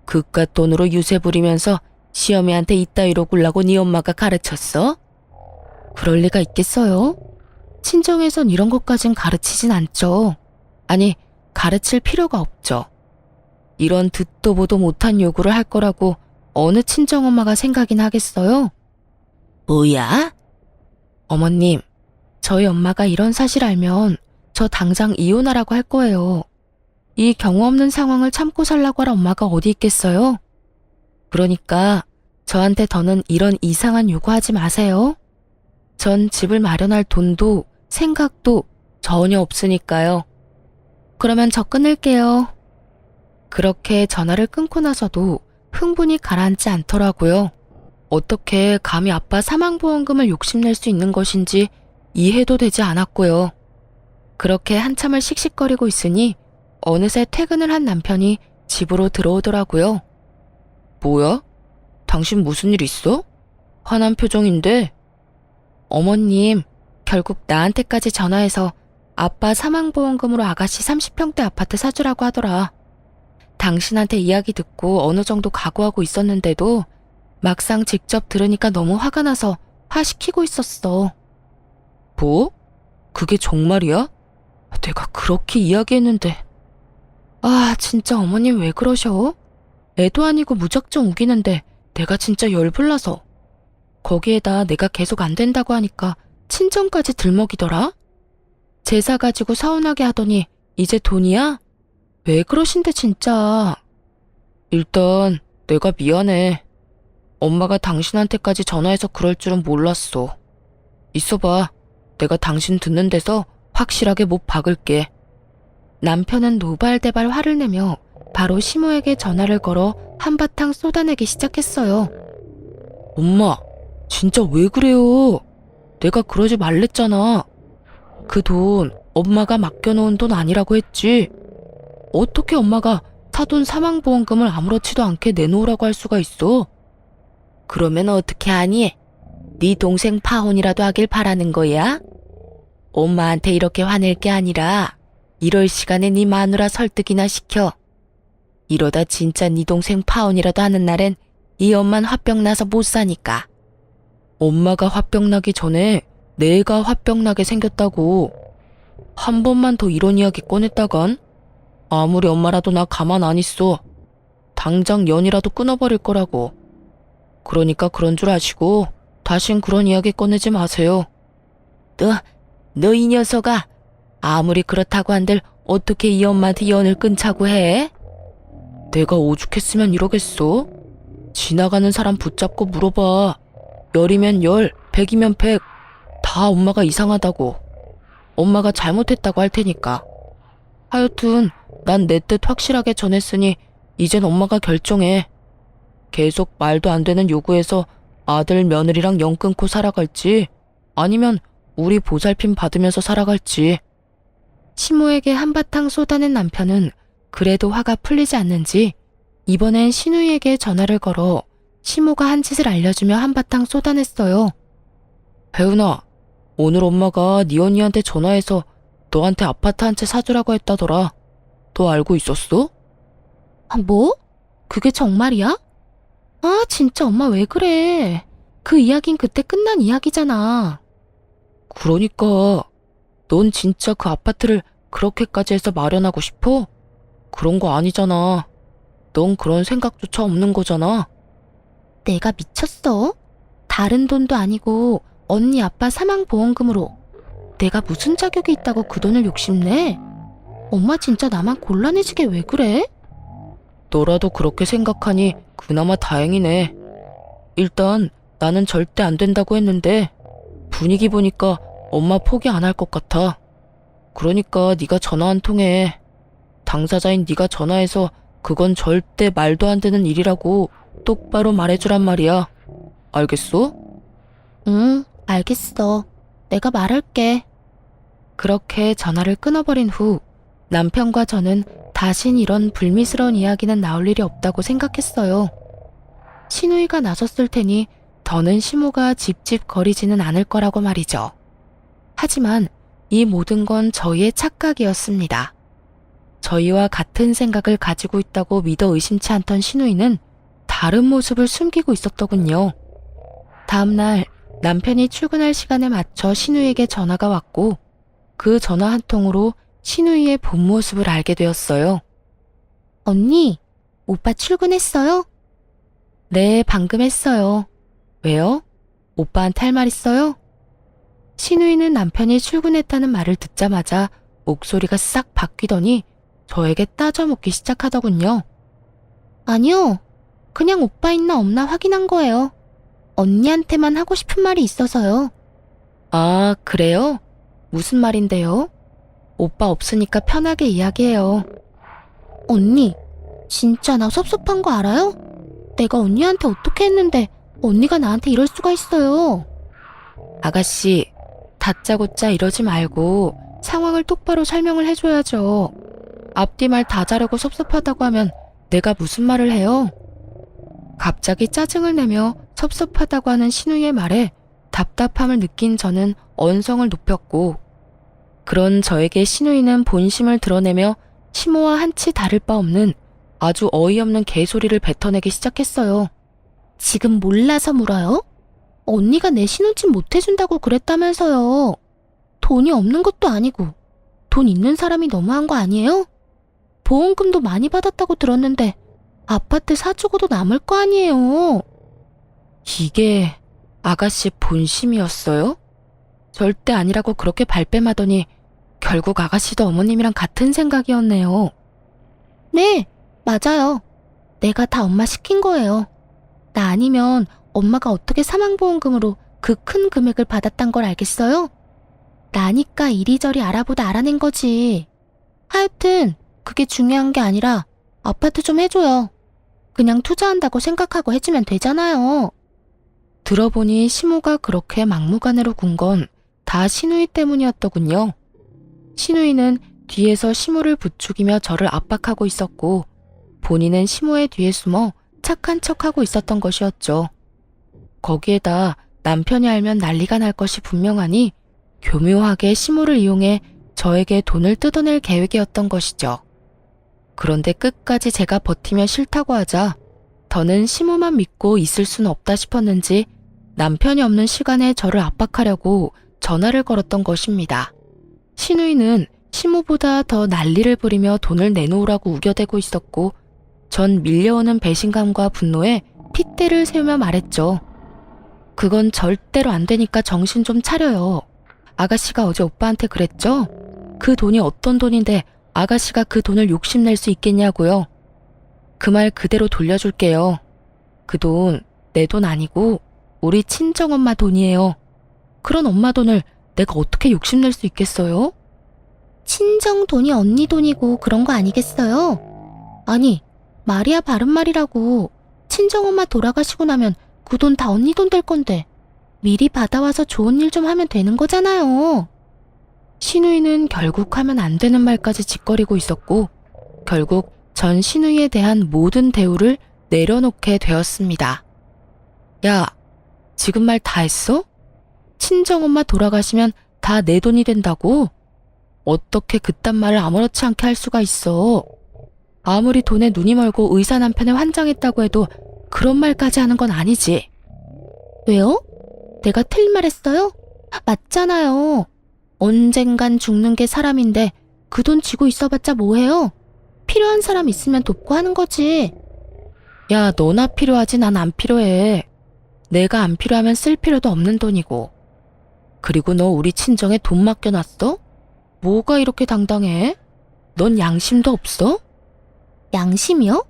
그깟 돈으로 유세 부리면서 시어미한테 이따위로 굴라고 네 엄마가 가르쳤어? 그럴 리가 있겠어요? 친정에선 이런 것까진 가르치진 않죠. 아니, 가르칠 필요가 없죠. 이런 듣도 보도 못한 요구를 할 거라고 어느 친정엄마가 생각이나 하겠어요? 뭐야? 어머님, 저희 엄마가 이런 사실 알면 저 당장 이혼하라고 할 거예요. 이 경우 없는 상황을 참고 살라고 할 엄마가 어디 있겠어요? 그러니까 저한테 더는 이런 이상한 요구하지 마세요. 전 집을 마련할 돈도 생각도 전혀 없으니까요. 그러면 저 끊을게요. 그렇게 전화를 끊고 나서도 흥분이 가라앉지 않더라고요. 어떻게 감히 아빠 사망보험금을 욕심낼 수 있는 것인지 이해도 되지 않았고요. 그렇게 한참을 씩씩거리고 있으니 어느새 퇴근을 한 남편이 집으로 들어오더라고요. 뭐야? 당신 무슨 일 있어? 화난 표정인데? 어머님, 결국 나한테까지 전화해서 아빠 사망보험금으로 아가씨 30평대 아파트 사주라고 하더라. 당신한테 이야기 듣고 어느 정도 각오하고 있었는데도 막상 직접 들으니까 너무 화가 나서 화시키고 있었어. 뭐? 그게 정말이야? 내가 그렇게 이야기했는데. 아, 진짜 어머님 왜 그러셔? 애도 아니고 무작정 우기는데 내가 진짜 열불나서. 거기에다 내가 계속 안 된다고 하니까 친정까지 들먹이더라? 제사 가지고 서운하게 하더니 이제 돈이야? 왜 그러신데 진짜. 일단 내가 미안해. 엄마가 당신한테까지 전화해서 그럴 줄은 몰랐어. 있어봐. 내가 당신 듣는 데서 확실하게 못 박을게. 남편은 노발대발 화를 내며 바로 시모에게 전화를 걸어 한바탕 쏟아내기 시작했어요. 엄마, 진짜 왜 그래요? 내가 그러지 말랬잖아. 그 돈 엄마가 맡겨놓은 돈 아니라고 했지. 어떻게 엄마가 사돈 사망보험금을 아무렇지도 않게 내놓으라고 할 수가 있어? 그러면 어떻게 하니? 네 동생 파혼이라도 하길 바라는 거야? 엄마한테 이렇게 화낼 게 아니라 이럴 시간에 네 마누라 설득이나 시켜. 이러다 진짜 네 동생 파혼이라도 하는 날엔 이 엄만 화병 나서 못 사니까. 엄마가 화병 나기 전에 내가 화병 나게 생겼다고. 한 번만 더 이런 이야기 꺼냈다간 아무리 엄마라도 나 가만 안 있어. 당장 연이라도 끊어버릴 거라고. 그러니까 그런 줄 아시고 다신 그런 이야기 꺼내지 마세요. 너 이 녀석아. 아무리 그렇다고 한들 어떻게 이 엄마한테 연을 끊자고 해? 내가 오죽했으면 이러겠어? 지나가는 사람 붙잡고 물어봐. 열이면 열, 백이면 백. 다 엄마가 이상하다고. 엄마가 잘못했다고 할 테니까. 하여튼 난 내 뜻 확실하게 전했으니 이젠 엄마가 결정해. 계속 말도 안 되는 요구해서 아들 며느리랑 연 끊고 살아갈지 아니면 우리 보살핌 받으면서 살아갈지. 시모에게 한바탕 쏟아낸 남편은 그래도 화가 풀리지 않는지 이번엔 신우이에게 전화를 걸어 시모가 한 짓을 알려주며 한바탕 쏟아냈어요. 혜은아, 오늘 엄마가 네 언니한테 전화해서 너한테 아파트 한 채 사주라고 했다더라. 너 알고 있었어? 뭐? 그게 정말이야? 아, 진짜 엄마 왜 그래? 그 이야긴 그때 끝난 이야기잖아. 그러니까 넌 진짜 그 아파트를 그렇게까지 해서 마련하고 싶어? 그런 거 아니잖아. 넌 그런 생각조차 없는 거잖아. 내가 미쳤어? 다른 돈도 아니고 언니 아빠 사망보험금으로 내가 무슨 자격이 있다고 그 돈을 욕심내? 엄마 진짜 나만 곤란해지게 왜 그래? 너라도 그렇게 생각하니 그나마 다행이네. 일단 나는 절대 안 된다고 했는데 분위기 보니까 엄마 포기 안 할 것 같아. 그러니까 네가 전화 한 통해. 당사자인 네가 전화해서 그건 절대 말도 안 되는 일이라고 똑바로 말해주란 말이야. 알겠어? 응, 알겠어. 내가 말할게. 그렇게 전화를 끊어버린 후 남편과 저는 다신 이런 불미스러운 이야기는 나올 일이 없다고 생각했어요. 신우이가 나섰을 테니 더는 시모가 집집거리지는 않을 거라고 말이죠. 하지만 이 모든 건 저희의 착각이었습니다. 저희와 같은 생각을 가지고 있다고 믿어 의심치 않던 신우이는 다른 모습을 숨기고 있었더군요. 다음날 남편이 출근할 시간에 맞춰 신우이에게 전화가 왔고 그 전화 한 통으로 신우이의 본 모습을 알게 되었어요. 언니, 오빠 출근했어요? 네, 방금 했어요. 왜요? 오빠한테 할 말 있어요? 신우이는 남편이 출근했다는 말을 듣자마자 목소리가 싹 바뀌더니 저에게 따져묻기 시작하더군요. 아니요. 그냥 오빠 있나 없나 확인한 거예요. 언니한테만 하고 싶은 말이 있어서요. 아, 그래요? 무슨 말인데요? 오빠 없으니까 편하게 이야기해요. 언니, 진짜 나 섭섭한 거 알아요? 내가 언니한테 어떻게 했는데 언니가 나한테 이럴 수가 있어요. 아가씨, 다짜고짜 이러지 말고 상황을 똑바로 설명을 해줘야죠. 앞뒤 말 다 자르고 섭섭하다고 하면 내가 무슨 말을 해요? 갑자기 짜증을 내며 섭섭하다고 하는 신우의 말에 답답함을 느낀 저는 언성을 높였고 그런 저에게 신우이는 본심을 드러내며 시모와 한치 다를 바 없는 아주 어이없는 개소리를 뱉어내기 시작했어요. 지금 몰라서 물어요? 언니가 내 신혼집 못해준다고 그랬다면서요. 돈이 없는 것도 아니고 돈 있는 사람이 너무한 거 아니에요? 보험금도 많이 받았다고 들었는데 아파트 사주고도 남을 거 아니에요. 이게 아가씨 본심이었어요? 절대 아니라고 그렇게 발뺌하더니 결국 아가씨도 어머님이랑 같은 생각이었네요. 네, 맞아요. 내가 다 엄마 시킨 거예요. 나 아니면 엄마가 어떻게 사망보험금으로 그 큰 금액을 받았단 걸 알겠어요? 나니까 이리저리 알아보다 알아낸 거지. 하여튼 그게 중요한 게 아니라 아파트 좀 해줘요. 그냥 투자한다고 생각하고 해주면 되잖아요. 들어보니 시모가 그렇게 막무가내로 군 건 다 신우이 때문이었더군요. 신우이는 뒤에서 시모를 부추기며 저를 압박하고 있었고 본인은 시모의 뒤에 숨어 착한 척하고 있었던 것이었죠. 거기에다 남편이 알면 난리가 날 것이 분명하니 교묘하게 시모를 이용해 저에게 돈을 뜯어낼 계획이었던 것이죠. 그런데 끝까지 제가 버티며 싫다고 하자 더는 시모만 믿고 있을 수는 없다 싶었는지 남편이 없는 시간에 저를 압박하려고 전화를 걸었던 것입니다. 신우이는 시모보다 더 난리를 부리며 돈을 내놓으라고 우겨대고 있었고 전 밀려오는 배신감과 분노에 핏대를 세우며 말했죠. 그건 절대로 안 되니까 정신 좀 차려요. 아가씨가 어제 오빠한테 그랬죠? 그 돈이 어떤 돈인데 아가씨가 그 돈을 욕심낼 수 있겠냐고요. 그 말 그대로 돌려줄게요. 그 돈 내 돈 아니고 우리 친정엄마 돈이에요. 그런 엄마 돈을 내가 어떻게 욕심낼 수 있겠어요? 친정 돈이 언니 돈이고 그런 거 아니겠어요? 아니, 말이야 바른 말이라고. 친정엄마 돌아가시고 나면 그 돈 다 언니 돈 될 건데 미리 받아와서 좋은 일 좀 하면 되는 거잖아요. 신우이는 결국 하면 안 되는 말까지 짓거리고 있었고 결국 전 신우이에 대한 모든 대우를 내려놓게 되었습니다. 야, 지금 말 다 했어? 친정엄마 돌아가시면 다 내 돈이 된다고? 어떻게 그딴 말을 아무렇지 않게 할 수가 있어? 아무리 돈에 눈이 멀고 의사 남편에 환장했다고 해도 그런 말까지 하는 건 아니지. 왜요? 내가 틀린 말 했어요? 맞잖아요. 언젠간 죽는 게 사람인데 그 돈 쥐고 있어봤자 뭐해요? 필요한 사람 있으면 돕고 하는 거지. 야, 너나 필요하지 난 안 필요해. 내가 안 필요하면 쓸 필요도 없는 돈이고. 그리고 너 우리 친정에 돈 맡겨놨어? 뭐가 이렇게 당당해? 넌 양심도 없어? 양심이요?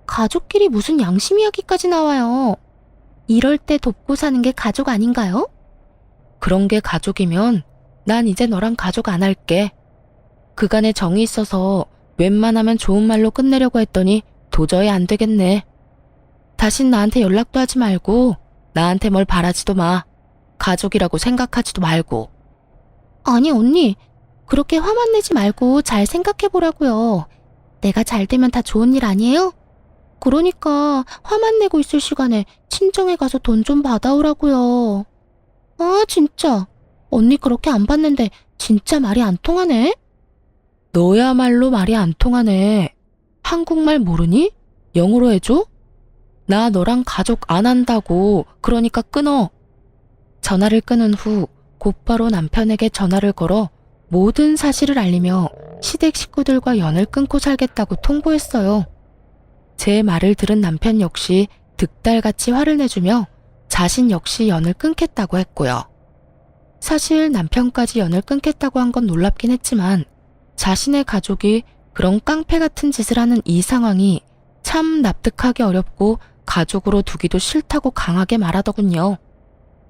가족끼리 무슨 양심 이야기까지 나와요. 이럴 때 돕고 사는 게 가족 아닌가요? 그런 게 가족이면 난 이제 너랑 가족 안 할게. 그간에 정이 있어서 웬만하면 좋은 말로 끝내려고 했더니 도저히 안 되겠네. 다신 나한테 연락도 하지 말고 나한테 뭘 바라지도 마. 가족이라고 생각하지도 말고. 아니 언니, 그렇게 화만 내지 말고 잘 생각해보라고요. 내가 잘 되면 다 좋은 일 아니에요? 그러니까 화만 내고 있을 시간에 친정에 가서 돈 좀 받아오라고요. 아 진짜 언니 그렇게 안 받는데 진짜 말이 안 통하네? 너야말로 말이 안 통하네. 한국말 모르니? 영어로 해줘? 나 너랑 가족 안 한다고. 그러니까 끊어. 전화를 끊은 후 곧바로 남편에게 전화를 걸어 모든 사실을 알리며 시댁 식구들과 연을 끊고 살겠다고 통보했어요. 제 말을 들은 남편 역시 득달같이 화를 내주며 자신 역시 연을 끊겠다고 했고요. 사실 남편까지 연을 끊겠다고 한 건 놀랍긴 했지만 자신의 가족이 그런 깡패 같은 짓을 하는 이 상황이 참 납득하기 어렵고 가족으로 두기도 싫다고 강하게 말하더군요.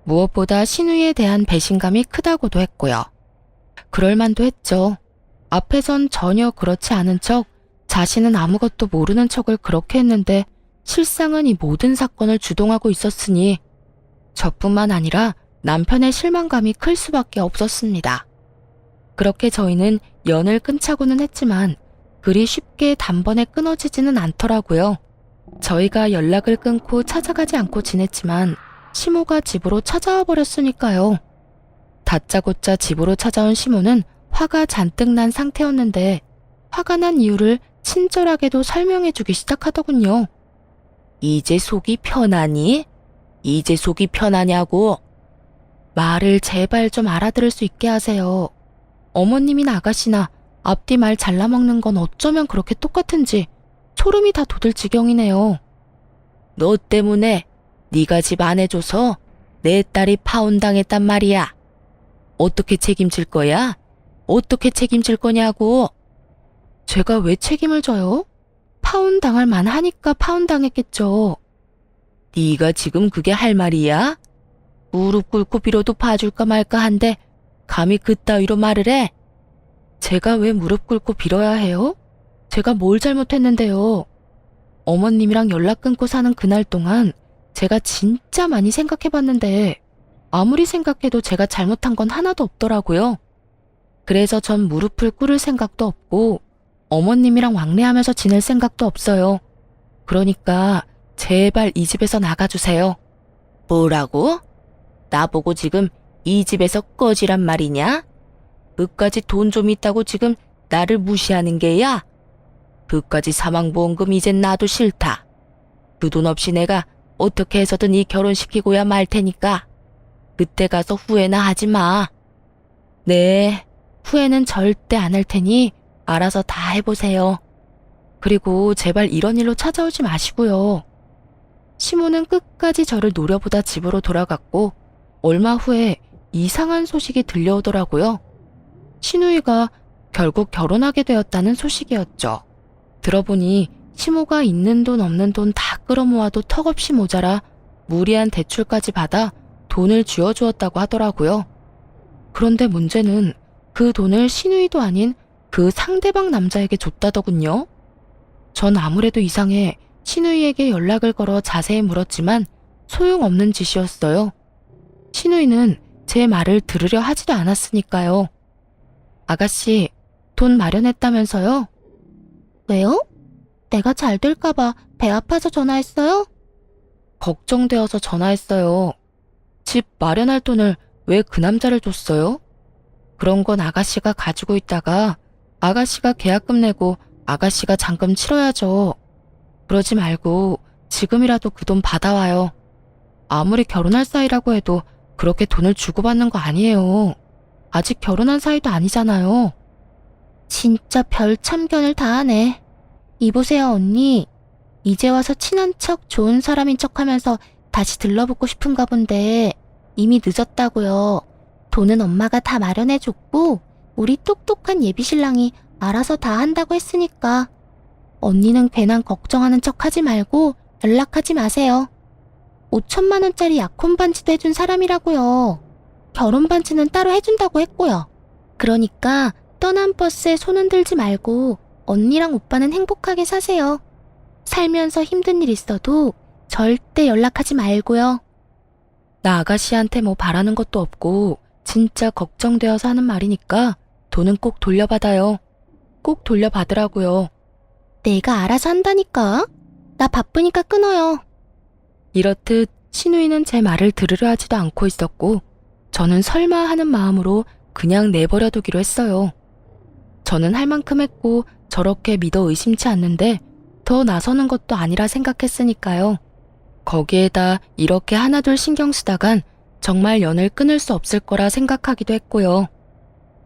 무엇보다 신우이에 대한 배신감이 크다고도 했고요. 그럴만도 했죠. 앞에선 전혀 그렇지 않은 척 자신은 아무것도 모르는 척을 그렇게 했는데 실상은 이 모든 사건을 주동하고 있었으니 저뿐만 아니라 남편의 실망감이 클 수밖에 없었습니다. 그렇게 저희는 연을 끊자고는 했지만 그리 쉽게 단번에 끊어지지는 않더라고요. 저희가 연락을 끊고 찾아가지 않고 지냈지만 시모가 집으로 찾아와 버렸으니까요. 다짜고짜 집으로 찾아온 시모는 화가 잔뜩 난 상태였는데 화가 난 이유를 친절하게도 설명해주기 시작하더군요. 이제 속이 편하니? 이제 속이 편하냐고? 말을 제발 좀 알아들을 수 있게 하세요. 어머님이나 아가씨나 앞뒤 말 잘라먹는 건 어쩌면 그렇게 똑같은지 소름이 다 돋을 지경이네요. 너 때문에 네가 집 안 해줘서 내 딸이 파혼당했단 말이야. 어떻게 책임질 거야? 어떻게 책임질 거냐고. 제가 왜 책임을 져요? 파혼당할 만하니까 파혼당했겠죠. 네가 지금 그게 할 말이야? 무릎 꿇고 빌어도 봐줄까 말까 한데 감히 그따위로 말을 해? 제가 왜 무릎 꿇고 빌어야 해요? 제가 뭘 잘못했는데요? 어머님이랑 연락 끊고 사는 그날 동안 제가 진짜 많이 생각해봤는데 아무리 생각해도 제가 잘못한 건 하나도 없더라고요. 그래서 전 무릎을 꿇을 생각도 없고 어머님이랑 왕래하면서 지낼 생각도 없어요. 그러니까 제발 이 집에서 나가주세요. 뭐라고? 나보고 지금 이 집에서 꺼지란 말이냐? 그까지 돈 좀 있다고 지금 나를 무시하는 게야? 그까지 사망보험금 이젠 나도 싫다. 그 돈 없이 내가 어떻게 해서든 이 결혼시키고야 말 테니까 그때 가서 후회나 하지 마. 네, 후회는 절대 안 할 테니 알아서 다 해보세요. 그리고 제발 이런 일로 찾아오지 마시고요. 시모는 끝까지 저를 노려보다 집으로 돌아갔고 얼마 후에 이상한 소식이 들려오더라고요. 신우이가 결국 결혼하게 되었다는 소식이었죠. 들어보니 시모가 있는 돈 없는 돈 다 끌어모아도 턱없이 모자라 무리한 대출까지 받아 돈을 쥐어주었다고 하더라고요. 그런데 문제는 그 돈을 신우이도 아닌 그 상대방 남자에게 줬다더군요. 전 아무래도 이상해 신우이에게 연락을 걸어 자세히 물었지만 소용없는 짓이었어요. 신우이는 제 말을 들으려 하지도 않았으니까요. 아가씨, 돈 마련했다면서요? 왜요? 내가 잘 될까봐 배 아파서 전화했어요? 걱정되어서 전화했어요. 집 마련할 돈을 왜 그 남자를 줬어요? 그런 건 아가씨가 가지고 있다가 아가씨가 계약금 내고 아가씨가 잔금 치러야죠. 그러지 말고 지금이라도 그 돈 받아와요. 아무리 결혼할 사이라고 해도 그렇게 돈을 주고받는 거 아니에요. 아직 결혼한 사이도 아니잖아요. 진짜 별 참견을 다 하네. 이보세요, 언니. 이제 와서 친한 척 좋은 사람인 척 하면서 다시 들러붙고 싶은가 본데 이미 늦었다고요. 돈은 엄마가 다 마련해줬고 우리 똑똑한 예비신랑이 알아서 다 한다고 했으니까 언니는 괜한 걱정하는 척 하지 말고 연락하지 마세요. 5천만 원짜리 약혼 반지도 해준 사람이라고요. 결혼 반지는 따로 해준다고 했고요. 그러니까 떠난 버스에 손 흔들지 말고 언니랑 오빠는 행복하게 사세요. 살면서 힘든 일 있어도 절대 연락하지 말고요. 나 아가씨한테 뭐 바라는 것도 없고 진짜 걱정되어서 하는 말이니까 돈은 꼭 돌려받아요. 꼭 돌려받으라고요. 내가 알아서 한다니까. 나 바쁘니까 끊어요. 이렇듯 신우이는 제 말을 들으려 하지도 않고 있었고 저는 설마 하는 마음으로 그냥 내버려 두기로 했어요. 저는 할 만큼 했고 저렇게 믿어 의심치 않는데 더 나서는 것도 아니라 생각했으니까요. 거기에다 이렇게 하나둘 신경 쓰다간 정말 연을 끊을 수 없을 거라 생각하기도 했고요.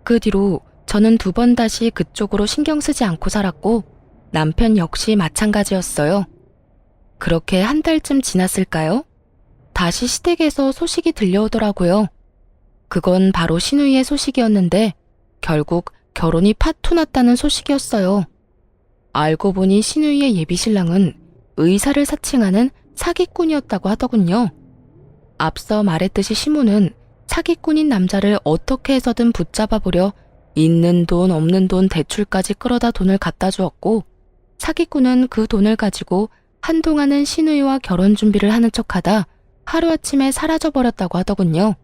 그 뒤로 저는 2번 다시 그쪽으로 신경 쓰지 않고 살았고 남편 역시 마찬가지였어요. 그렇게 한 달쯤 지났을까요? 다시 시댁에서 소식이 들려오더라고요. 그건 바로 신우이의 소식이었는데 결국 결혼이 파토 났다는 소식이었어요. 알고 보니 신우이의 예비신랑은 의사를 사칭하는 사기꾼이었다고 하더군요. 앞서 말했듯이 시모는 사기꾼인 남자를 어떻게 해서든 붙잡아보려 있는 돈 없는 돈 대출까지 끌어다 돈을 갖다 주었고 사기꾼은 그 돈을 가지고 한동안은 신우이와 결혼 준비를 하는 척하다 하루아침에 사라져버렸다고 하더군요.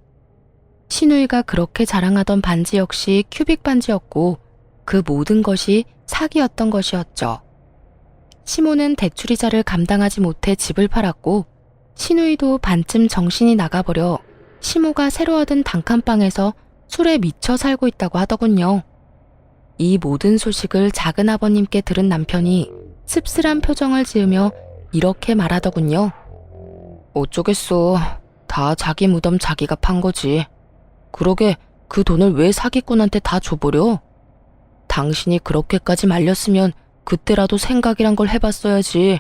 신우이가 그렇게 자랑하던 반지 역시 큐빅 반지였고 그 모든 것이 사기였던 것이었죠. 시모는 대출이자를 감당하지 못해 집을 팔았고 신우이도 반쯤 정신이 나가버려 시모가 새로 얻은 단칸방에서 술에 미쳐 살고 있다고 하더군요. 이 모든 소식을 작은 아버님께 들은 남편이 씁쓸한 표정을 지으며 이렇게 말하더군요. 어쩌겠어. 다 자기 무덤 자기가 판 거지. 그러게 그 돈을 왜 사기꾼한테 다 줘버려? 당신이 그렇게까지 말렸으면 그때라도 생각이란 걸 해봤어야지.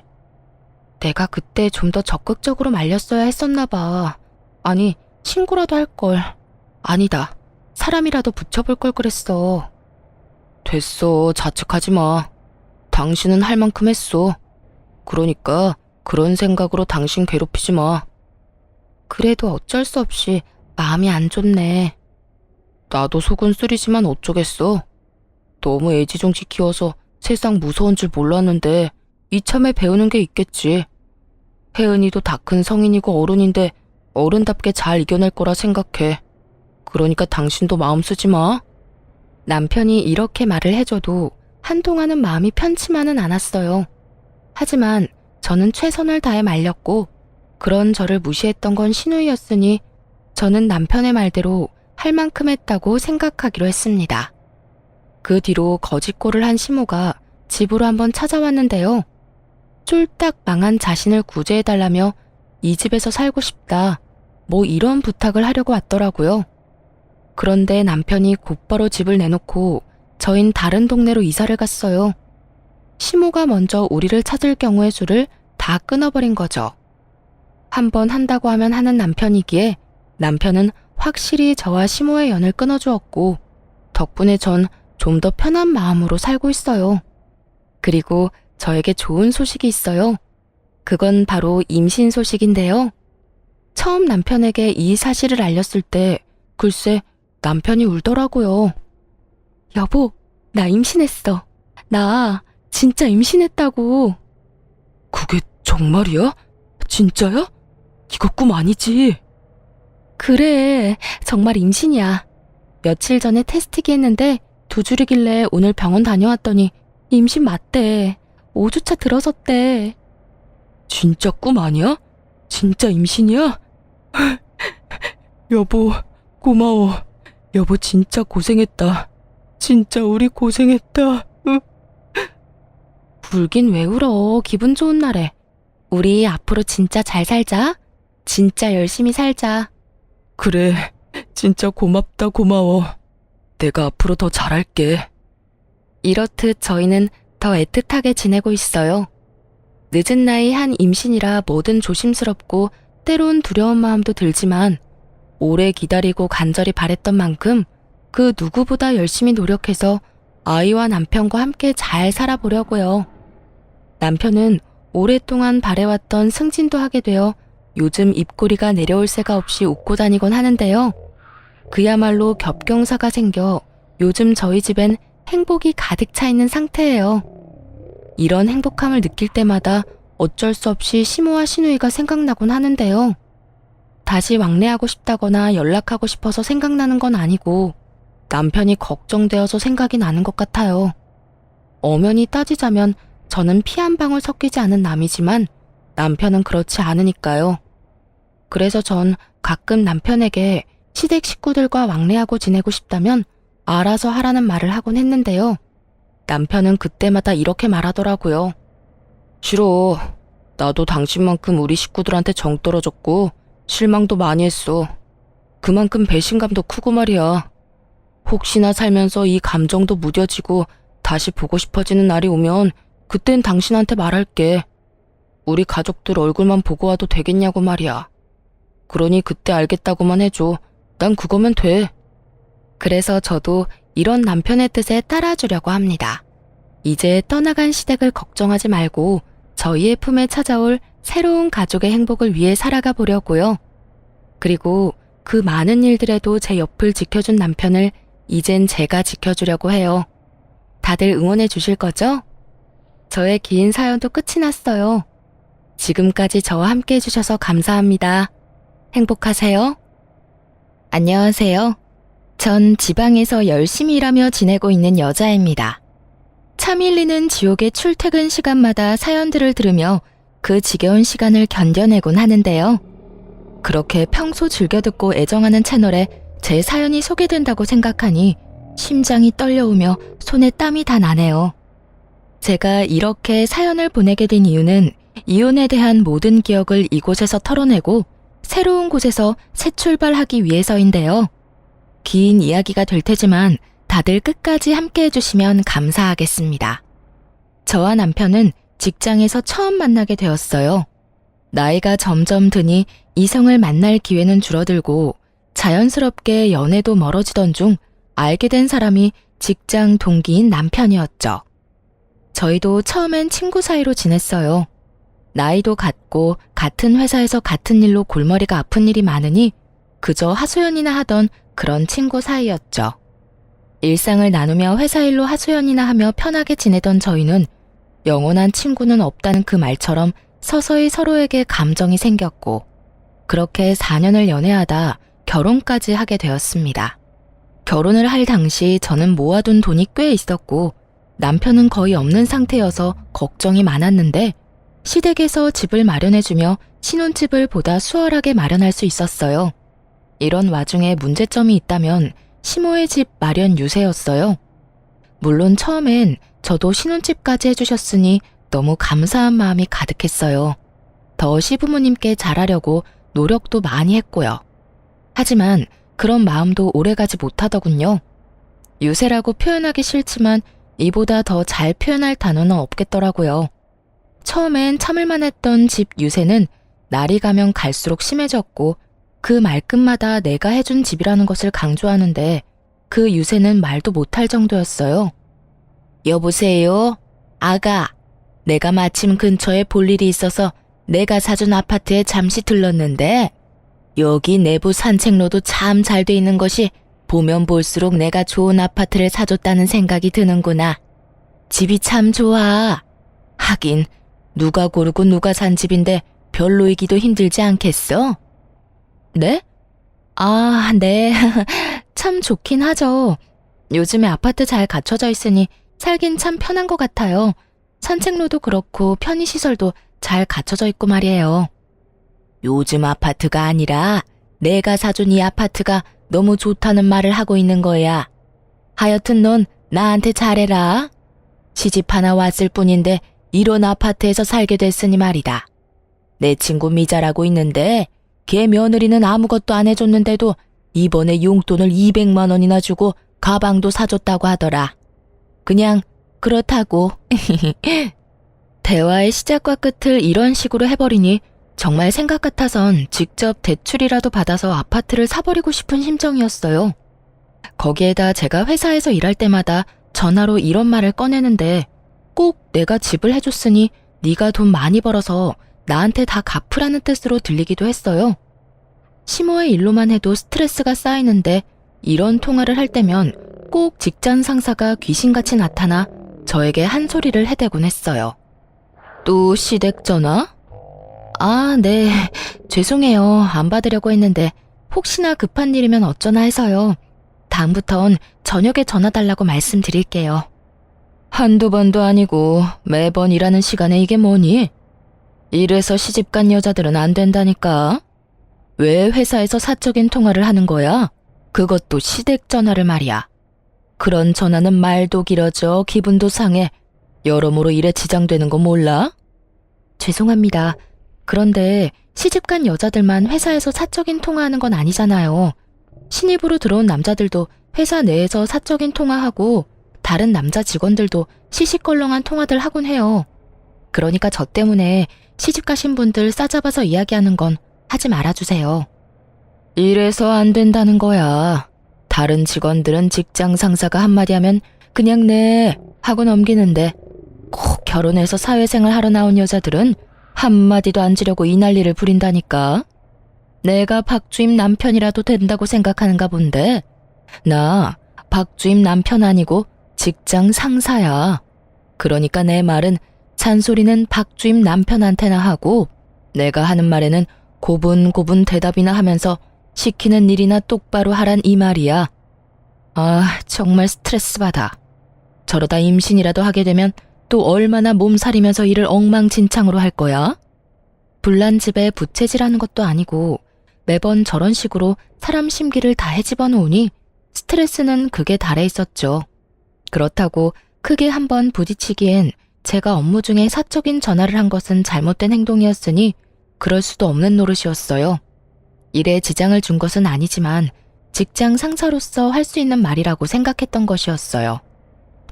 내가 그때 좀 더 적극적으로 말렸어야 했었나 봐. 아니, 신고라도 할 걸. 아니다. 사람이라도 붙여볼 걸 그랬어. 됐어. 자책하지 마. 당신은 할 만큼 했어. 그러니까 그런 생각으로 당신 괴롭히지 마. 그래도 어쩔 수 없이 마음이 안 좋네. 나도 속은 쓰리지만 어쩌겠어. 너무 애지중지 키워서 세상 무서운 줄 몰랐는데 이참에 배우는 게 있겠지. 혜은이도 다 큰 성인이고 어른인데 어른답게 잘 이겨낼 거라 생각해. 그러니까 당신도 마음 쓰지 마. 남편이 이렇게 말을 해줘도 한동안은 마음이 편치만은 않았어요. 하지만 저는 최선을 다해 말렸고 그런 저를 무시했던 건 신우이였으니 저는 남편의 말대로 할 만큼 했다고 생각하기로 했습니다. 그 뒤로 거짓골을 한 시모가 집으로 한번 찾아왔는데요. 쫄딱 망한 자신을 구제해달라며 이 집에서 살고 싶다, 뭐 이런 부탁을 하려고 왔더라고요. 그런데 남편이 곧바로 집을 내놓고 저흰 다른 동네로 이사를 갔어요. 시모가 먼저 우리를 찾을 경우의 수를 다 끊어버린 거죠. 한번 한다고 하면 하는 남편이기에 남편은 확실히 저와 시모의 연을 끊어주었고 덕분에 전 좀 더 편한 마음으로 살고 있어요. 그리고 저에게 좋은 소식이 있어요. 그건 바로 임신 소식인데요. 처음 남편에게 이 사실을 알렸을 때 글쎄 남편이 울더라고요. 여보, 나 임신했어. 나 진짜 임신했다고. 그게 정말이야? 진짜야? 이거 꿈 아니지? 그래, 정말 임신이야. 며칠 전에 테스트기 했는데 2줄이길래 오늘 병원 다녀왔더니 임신 맞대. 5주차 들어섰대. 진짜 꿈 아니야? 진짜 임신이야? 여보, 고마워. 여보 진짜 고생했다. 진짜 우리 고생했다. 울긴 왜 울어. 기분 좋은 날에. 우리 앞으로 진짜 잘 살자. 진짜 열심히 살자. 그래, 진짜 고맙다, 고마워. 내가 앞으로 더 잘할게. 이렇듯 저희는 더 애틋하게 지내고 있어요. 늦은 나이 한 임신이라 뭐든 조심스럽고 때론 두려운 마음도 들지만 오래 기다리고 간절히 바랬던 만큼 그 누구보다 열심히 노력해서 아이와 남편과 함께 잘 살아보려고요. 남편은 오랫동안 바래왔던 승진도 하게 되어 요즘 입꼬리가 내려올 새가 없이 웃고 다니곤 하는데요. 그야말로 겹경사가 생겨 요즘 저희 집엔 행복이 가득 차 있는 상태예요. 이런 행복함을 느낄 때마다 어쩔 수 없이 시모와 시누이가 생각나곤 하는데요. 다시 왕래하고 싶다거나 연락하고 싶어서 생각나는 건 아니고 남편이 걱정되어서 생각이 나는 것 같아요. 엄연히 따지자면 저는 피 한 방울 섞이지 않은 남이지만 남편은 그렇지 않으니까요. 그래서 전 가끔 남편에게 시댁 식구들과 왕래하고 지내고 싶다면 알아서 하라는 말을 하곤 했는데요. 남편은 그때마다 이렇게 말하더라고요. 싫어. 나도 당신만큼 우리 식구들한테 정 떨어졌고 실망도 많이 했어. 그만큼 배신감도 크고 말이야. 혹시나 살면서 이 감정도 무뎌지고 다시 보고 싶어지는 날이 오면 그땐 당신한테 말할게. 우리 가족들 얼굴만 보고 와도 되겠냐고 말이야. 그러니 그때 알겠다고만 해줘. 난 그거면 돼. 그래서 저도 이런 남편의 뜻에 따라주려고 합니다. 이제 떠나간 시댁을 걱정하지 말고 저희의 품에 찾아올 새로운 가족의 행복을 위해 살아가 보려고요. 그리고 그 많은 일들에도 제 옆을 지켜준 남편을 이젠 제가 지켜주려고 해요. 다들 응원해 주실 거죠? 저의 긴 사연도 끝이 났어요. 지금까지 저와 함께 해주셔서 감사합니다. 행복하세요. 안녕하세요. 전 지방에서 열심히 일하며 지내고 있는 여자입니다. 차 밀리는 지옥의 출퇴근 시간마다 사연들을 들으며 그 지겨운 시간을 견뎌내곤 하는데요. 그렇게 평소 즐겨 듣고 애정하는 채널에 제 사연이 소개된다고 생각하니 심장이 떨려오며 손에 땀이 다 나네요. 제가 이렇게 사연을 보내게 된 이유는 이혼에 대한 모든 기억을 이곳에서 털어내고 새로운 곳에서 새 출발하기 위해서인데요. 긴 이야기가 될 테지만 다들 끝까지 함께 해주시면 감사하겠습니다. 저와 남편은 직장에서 처음 만나게 되었어요. 나이가 점점 드니 이성을 만날 기회는 줄어들고 자연스럽게 연애도 멀어지던 중 알게 된 사람이 직장 동기인 남편이었죠. 저희도 처음엔 친구 사이로 지냈어요. 나이도 같고 같은 회사에서 같은 일로 골머리가 아픈 일이 많으니 그저 하소연이나 하던 그런 친구 사이였죠. 일상을 나누며 회사 일로 하소연이나 하며 편하게 지내던 저희는 영원한 친구는 없다는 그 말처럼 서서히 서로에게 감정이 생겼고 그렇게 4년을 연애하다 결혼까지 하게 되었습니다. 결혼을 할 당시 저는 모아둔 돈이 꽤 있었고 남편은 거의 없는 상태여서 걱정이 많았는데 시댁에서 집을 마련해주며 신혼집을 보다 수월하게 마련할 수 있었어요. 이런 와중에 문제점이 있다면 시모의 집 마련 유세였어요. 물론 처음엔 저도 신혼집까지 해주셨으니 너무 감사한 마음이 가득했어요. 더 시부모님께 잘하려고 노력도 많이 했고요. 하지만 그런 마음도 오래가지 못하더군요. 유세라고 표현하기 싫지만 이보다 더 잘 표현할 단어는 없겠더라고요. 처음엔 참을만 했던 집 유세는 날이 가면 갈수록 심해졌고 그 말끝마다 내가 해준 집이라는 것을 강조하는데 그 유세는 말도 못할 정도였어요. 여보세요? 아가, 내가 마침 근처에 볼 일이 있어서 내가 사준 아파트에 잠시 들렀는데 여기 내부 산책로도 참 잘 돼 있는 것이 보면 볼수록 내가 좋은 아파트를 사줬다는 생각이 드는구나. 집이 참 좋아. 하긴 누가 고르고 누가 산 집인데 별로이기도 힘들지 않겠어? 네? 아, 네. 참 좋긴 하죠. 요즘에 아파트 잘 갖춰져 있으니 살긴 참 편한 것 같아요. 산책로도 그렇고 편의시설도 잘 갖춰져 있고 말이에요. 요즘 아파트가 아니라 내가 사준 이 아파트가 너무 좋다는 말을 하고 있는 거야. 하여튼 넌 나한테 잘해라. 시집 하나 왔을 뿐인데 이런 아파트에서 살게 됐으니 말이다. 내 친구 미자라고 있는데 걔 며느리는 아무것도 안 해줬는데도 이번에 용돈을 200만 원이나 주고 가방도 사줬다고 하더라. 그냥 그렇다고. 대화의 시작과 끝을 이런 식으로 해버리니 정말 생각 같아선 직접 대출이라도 받아서 아파트를 사버리고 싶은 심정이었어요. 거기에다 제가 회사에서 일할 때마다 전화로 이런 말을 꺼내는데 꼭 내가 집을 해줬으니 네가 돈 많이 벌어서 나한테 다 갚으라는 뜻으로 들리기도 했어요. 시모의 일로만 해도 스트레스가 쌓이는데 이런 통화를 할 때면 꼭 직장 상사가 귀신같이 나타나 저에게 한 소리를 해대곤 했어요. 또 시댁 전화? 아, 네. 죄송해요. 안 받으려고 했는데 혹시나 급한 일이면 어쩌나 해서요. 다음부턴 저녁에 전화 달라고 말씀드릴게요. 한두 번도 아니고 매번 일하는 시간에 이게 뭐니? 이래서 시집간 여자들은 안 된다니까. 왜 회사에서 사적인 통화를 하는 거야? 그것도 시댁 전화를 말이야. 그런 전화는 말도 길어져 기분도 상해. 여러모로 일에 지장되는 거 몰라? 죄송합니다. 그런데 시집간 여자들만 회사에서 사적인 통화하는 건 아니잖아요. 신입으로 들어온 남자들도 회사 내에서 사적인 통화하고 다른 남자 직원들도 시시껄렁한 통화들 하곤 해요. 그러니까 저 때문에 시집 가신 분들 싸잡아서 이야기하는 건 하지 말아주세요. 이래서 안 된다는 거야. 다른 직원들은 직장 상사가 한마디 하면 그냥 네 하고 넘기는데 꼭 결혼해서 사회생활 하러 나온 여자들은 한마디도 안 지려고 이 난리를 부린다니까. 내가 박주임 남편이라도 된다고 생각하는가 본데 나 박주임 남편 아니고 직장 상사야. 그러니까 내 말은 잔소리는 박주임 남편한테나 하고 내가 하는 말에는 고분고분 대답이나 하면서 시키는 일이나 똑바로 하란 이 말이야. 아, 정말 스트레스 받아. 저러다 임신이라도 하게 되면 또 얼마나 몸살이면서 일을 엉망진창으로 할 거야? 불난 집에 부채질하는 것도 아니고 매번 저런 식으로 사람 심기를 다 헤집어 놓으니 스트레스는 극에 달해 있었죠. 그렇다고 크게 한번 부딪히기엔 제가 업무 중에 사적인 전화를 한 것은 잘못된 행동이었으니 그럴 수도 없는 노릇이었어요. 일에 지장을 준 것은 아니지만 직장 상사로서 할 수 있는 말이라고 생각했던 것이었어요.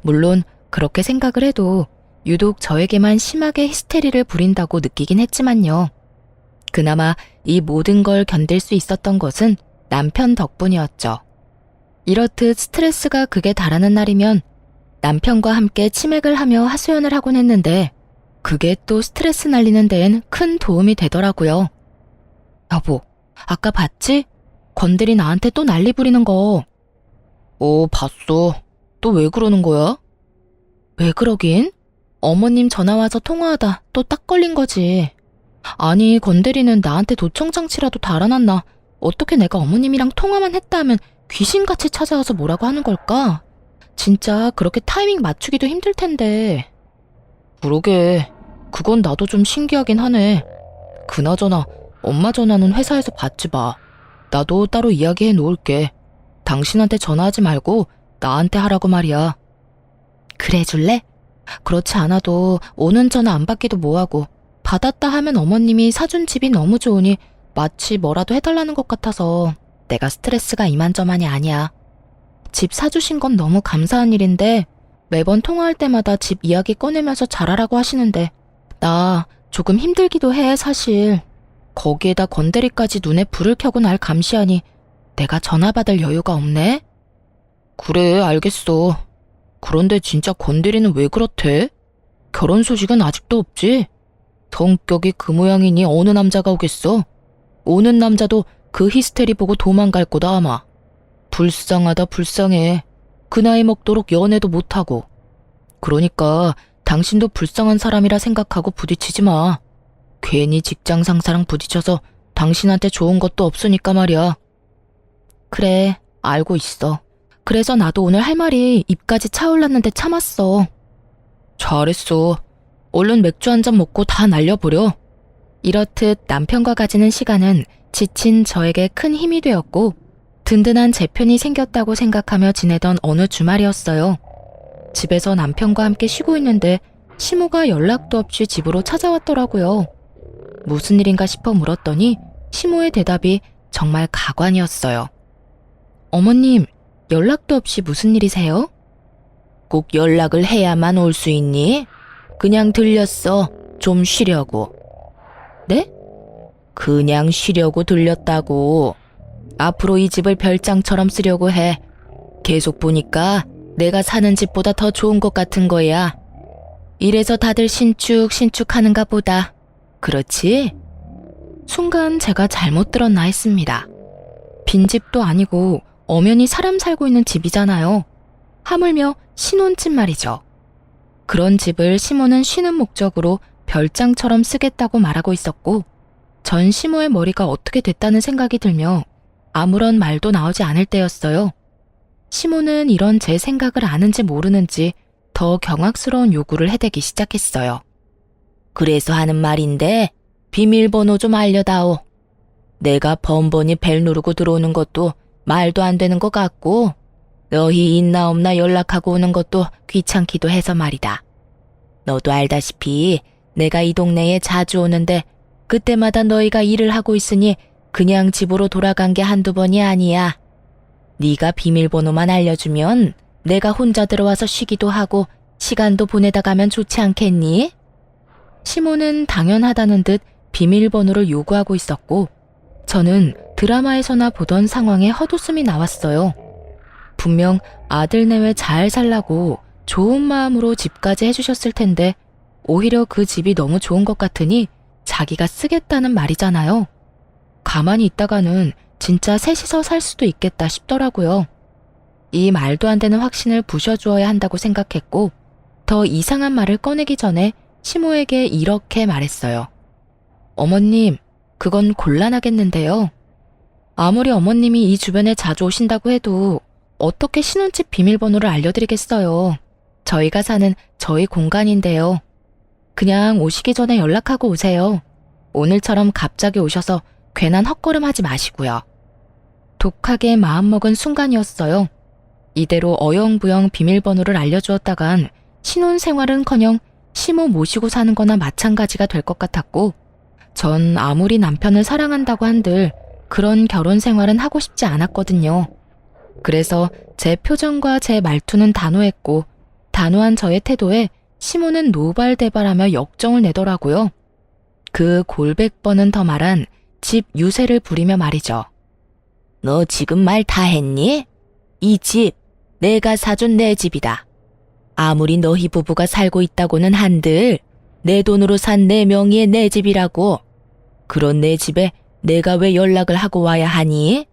물론 그렇게 생각을 해도 유독 저에게만 심하게 히스테리를 부린다고 느끼긴 했지만요. 그나마 이 모든 걸 견딜 수 있었던 것은 남편 덕분이었죠. 이렇듯 스트레스가 극에 달하는 날이면 남편과 함께 치맥을 하며 하소연을 하곤 했는데 그게 또 스트레스 날리는 데엔 큰 도움이 되더라고요. 여보, 아까 봤지? 건들이 나한테 또 난리 부리는 거. 봤어. 또 왜 그러는 거야? 왜 그러긴? 어머님 전화 와서 통화하다 또 딱 걸린 거지. 아니, 건대리는 나한테 도청장치라도 달아놨나? 어떻게 내가 어머님이랑 통화만 했다 하면 귀신같이 찾아와서 뭐라고 하는 걸까? 진짜 그렇게 타이밍 맞추기도 힘들 텐데. 그러게, 그건 나도 좀 신기하긴 하네. 그나저나 엄마 전화는 회사에서 받지 마. 나도 따로 이야기해 놓을게. 당신한테 전화하지 말고 나한테 하라고 말이야. 그래 줄래? 그렇지 않아도 오는 전화 안 받기도 뭐하고, 받았다 하면 어머님이 사준 집이 너무 좋으니 마치 뭐라도 해달라는 것 같아서 내가 스트레스가 이만저만이 아니야. 집 사주신 건 너무 감사한 일인데 매번 통화할 때마다 집 이야기 꺼내면서 잘하라고 하시는데 나 조금 힘들기도 해, 사실. 거기에다 건대리까지 눈에 불을 켜고 날 감시하니 내가 전화 받을 여유가 없네? 그래, 알겠어. 그런데 진짜 건대리는 왜 그렇대? 결혼 소식은 아직도 없지? 성격이 그 모양이니 어느 남자가 오겠어? 오는 남자도 그 히스테리 보고 도망갈 거다 아마. 불쌍하다, 불쌍해. 그 나이 먹도록 연애도 못하고. 그러니까 당신도 불쌍한 사람이라 생각하고 부딪히지 마. 괜히 직장 상사랑 부딪혀서 당신한테 좋은 것도 없으니까 말이야. 그래, 알고 있어. 그래서 나도 오늘 할 말이 입까지 차올랐는데 참았어. 잘했어. 얼른 맥주 한 잔 먹고 다 날려버려. 이렇듯 남편과 가지는 시간은 지친 저에게 큰 힘이 되었고 든든한 제 편이 생겼다고 생각하며 지내던 어느 주말이었어요. 집에서 남편과 함께 쉬고 있는데 시모가 연락도 없이 집으로 찾아왔더라고요. 무슨 일인가 싶어 물었더니 시모의 대답이 정말 가관이었어요. 어머님, 연락도 없이 무슨 일이세요? 꼭 연락을 해야만 올 수 있니? 그냥 들렸어. 좀 쉬려고. 네? 그냥 쉬려고 들렸다고. 앞으로 이 집을 별장처럼 쓰려고 해. 계속 보니까 내가 사는 집보다 더 좋은 것 같은 거야. 이래서 다들 신축 하는가 보다. 그렇지? 순간 제가 잘못 들었나 했습니다. 빈집도 아니고 엄연히 사람 살고 있는 집이잖아요. 하물며 신혼집 말이죠. 그런 집을 시모는 쉬는 목적으로 별장처럼 쓰겠다고 말하고 있었고 전 시모의 머리가 어떻게 됐다는 생각이 들며 아무런 말도 나오지 않을 때였어요. 시모는 이런 제 생각을 아는지 모르는지 더 경악스러운 요구를 해대기 시작했어요. 그래서 하는 말인데 비밀번호 좀 알려다오. 내가 번번이 벨 누르고 들어오는 것도 말도 안 되는 것 같고 너희 있나 없나 연락하고 오는 것도 귀찮기도 해서 말이다. 너도 알다시피 내가 이 동네에 자주 오는데 그때마다 너희가 일을 하고 있으니 그냥 집으로 돌아간 게 한두 번이 아니야. 네가 비밀번호만 알려주면 내가 혼자 들어와서 쉬기도 하고 시간도 보내다 가면 좋지 않겠니? 시모는 당연하다는 듯 비밀번호를 요구하고 있었고 저는 드라마에서나 보던 상황에 헛웃음이 나왔어요. 분명 아들 내외 잘 살라고 좋은 마음으로 집까지 해주셨을 텐데 오히려 그 집이 너무 좋은 것 같으니 자기가 쓰겠다는 말이잖아요. 가만히 있다가는 진짜 셋이서 살 수도 있겠다 싶더라고요. 이 말도 안 되는 확신을 부셔주어야 한다고 생각했고 더 이상한 말을 꺼내기 전에 시모에게 이렇게 말했어요. 어머님, 그건 곤란하겠는데요. 아무리 어머님이 이 주변에 자주 오신다고 해도 어떻게 신혼집 비밀번호를 알려드리겠어요. 저희가 사는 저희 공간인데요. 그냥 오시기 전에 연락하고 오세요. 오늘처럼 갑자기 오셔서 괜한 헛걸음하지 마시고요. 독하게 마음먹은 순간이었어요. 이대로 어영부영 비밀번호를 알려주었다간 신혼생활은커녕 시모 모시고 사는 거나 마찬가지가 될 것 같았고 전 아무리 남편을 사랑한다고 한들 그런 결혼 생활은 하고 싶지 않았거든요. 그래서 제 표정과 제 말투는 단호했고 단호한 저의 태도에 시모는 노발대발하며 역정을 내더라고요. 그 골백 번은 더 말한 집 유세를 부리며 말이죠. 너 지금 말 다 했니? 이 집 내가 사준 내 집이다. 아무리 너희 부부가 살고 있다고는 한들 내 돈으로 산 내 명의의 내 집이라고. 그런 내 집에 내가 왜 연락을 하고 와야 하니?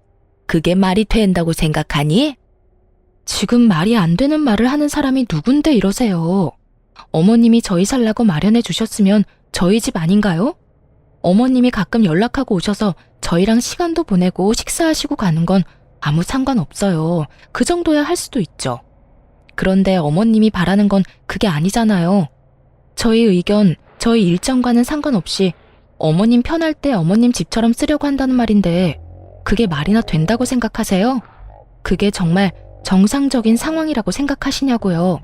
그게 말이 된다고 생각하니? 지금 말이 안 되는 말을 하는 사람이 누군데 이러세요. 어머님이 저희 살라고 마련해 주셨으면 저희 집 아닌가요? 어머님이 가끔 연락하고 오셔서 저희랑 시간도 보내고 식사하시고 가는 건 아무 상관없어요. 그 정도야 할 수도 있죠. 그런데 어머님이 바라는 건 그게 아니잖아요. 저희 의견, 저희 일정과는 상관없이 어머님 편할 때 어머님 집처럼 쓰려고 한다는 말인데 그게 말이나 된다고 생각하세요? 그게 정말 정상적인 상황이라고 생각하시냐고요.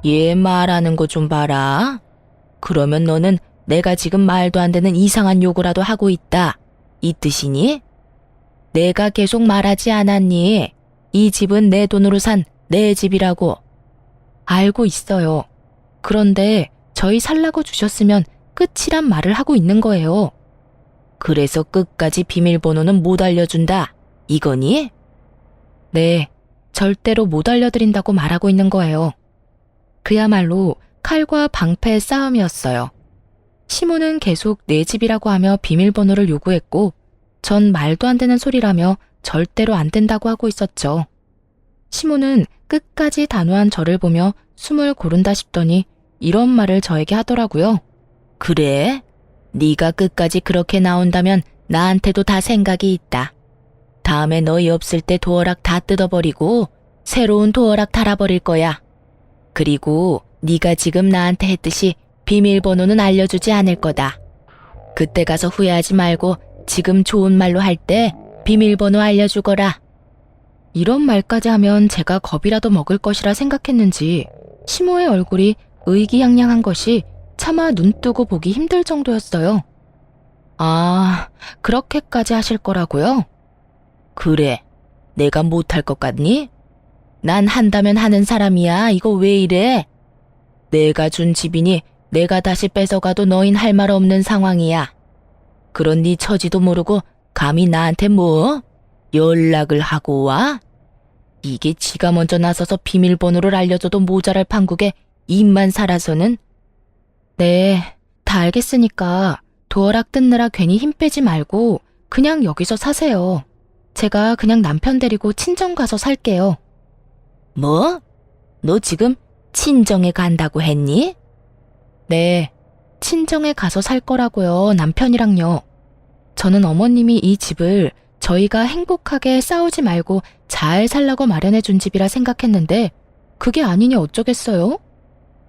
얘 말하는 거 좀 봐라. 그러면 너는 내가 지금 말도 안 되는 이상한 요구라도 하고 있다. 이 뜻이니? 내가 계속 말하지 않았니? 이 집은 내 돈으로 산 내 집이라고. 알고 있어요. 그런데 저희 살라고 주셨으면 끝이란 말을 하고 있는 거예요. 그래서 끝까지 비밀번호는 못 알려준다. 이거니? 네, 절대로 못 알려드린다고 말하고 있는 거예요. 그야말로 칼과 방패의 싸움이었어요. 시모는 계속 내 집이라고 하며 비밀번호를 요구했고 전 말도 안 되는 소리라며 절대로 안 된다고 하고 있었죠. 시모는 끝까지 단호한 저를 보며 숨을 고른다 싶더니 이런 말을 저에게 하더라고요. 그래? 네가 끝까지 그렇게 나온다면 나한테도 다 생각이 있다. 다음에 너희 없을 때 도어락 다 뜯어버리고 새로운 도어락 달아버릴 거야. 그리고 네가 지금 나한테 했듯이 비밀번호는 알려주지 않을 거다. 그때 가서 후회하지 말고 지금 좋은 말로 할 때 비밀번호 알려주거라. 이런 말까지 하면 제가 겁이라도 먹을 것이라 생각했는지 시모의 얼굴이 의기양양한 것이 차마 눈 뜨고 보기 힘들 정도였어요. 아, 그렇게까지 하실 거라고요? 그래, 내가 못할 것 같니? 난 한다면 하는 사람이야. 이거 왜 이래? 내가 준 집이니 내가 다시 뺏어가도 너흰 할 말 없는 상황이야. 그런 네 처지도 모르고 감히 나한테 뭐? 연락을 하고 와? 이게 지가 먼저 나서서 비밀번호를 알려줘도 모자랄 판국에 입만 살아서는? 네, 다 알겠으니까 도어락 뜯느라 괜히 힘 빼지 말고 그냥 여기서 사세요. 제가 그냥 남편 데리고 친정 가서 살게요. 뭐? 너 지금 친정에 간다고 했니? 네, 친정에 가서 살 거라고요, 남편이랑요. 저는 어머님이 이 집을 저희가 행복하게 싸우지 말고 잘 살라고 마련해 준 집이라 생각했는데 그게 아니니 어쩌겠어요?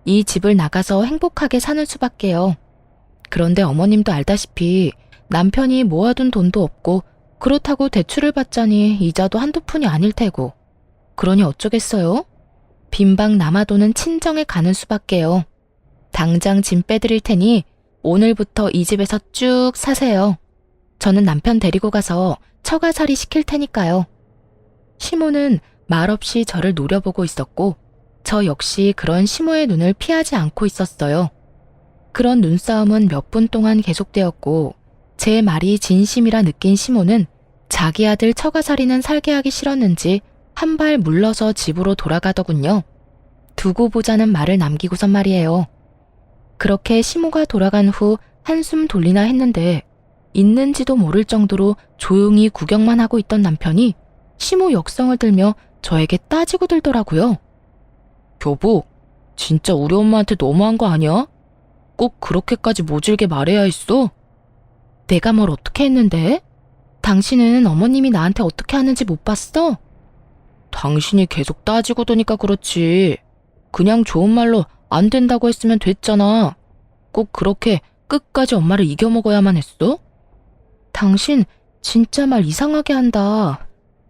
이 집을 나가서 행복하게 사는 수밖에요. 그런데 어머님도 알다시피 남편이 모아둔 돈도 없고 그렇다고 대출을 받자니 이자도 한두 푼이 아닐 테고. 그러니 어쩌겠어요? 빈방 남아도는 친정에 가는 수밖에요. 당장 짐 빼드릴 테니 오늘부터 이 집에서 쭉 사세요. 저는 남편 데리고 가서 처가살이 시킬 테니까요. 시모는 말없이 저를 노려보고 있었고 저 역시 그런 시모의 눈을 피하지 않고 있었어요. 그런 눈싸움은 몇 분 동안 계속되었고 제 말이 진심이라 느낀 시모는 자기 아들 처가살이는 살게 하기 싫었는지 한 발 물러서 집으로 돌아가더군요. 두고 보자는 말을 남기고선 말이에요. 그렇게 시모가 돌아간 후 한숨 돌리나 했는데 있는지도 모를 정도로 조용히 구경만 하고 있던 남편이 시모 역성을 들며 저에게 따지고 들더라고요. 여보, 진짜 우리 엄마한테 너무한 거 아니야? 꼭 그렇게까지 모질게 말해야 했어? 내가 뭘 어떻게 했는데? 당신은 어머님이 나한테 어떻게 하는지 못 봤어? 당신이 계속 따지고 도니까 그렇지. 그냥 좋은 말로 안 된다고 했으면 됐잖아. 꼭 그렇게 끝까지 엄마를 이겨먹어야만 했어? 당신 진짜 말 이상하게 한다.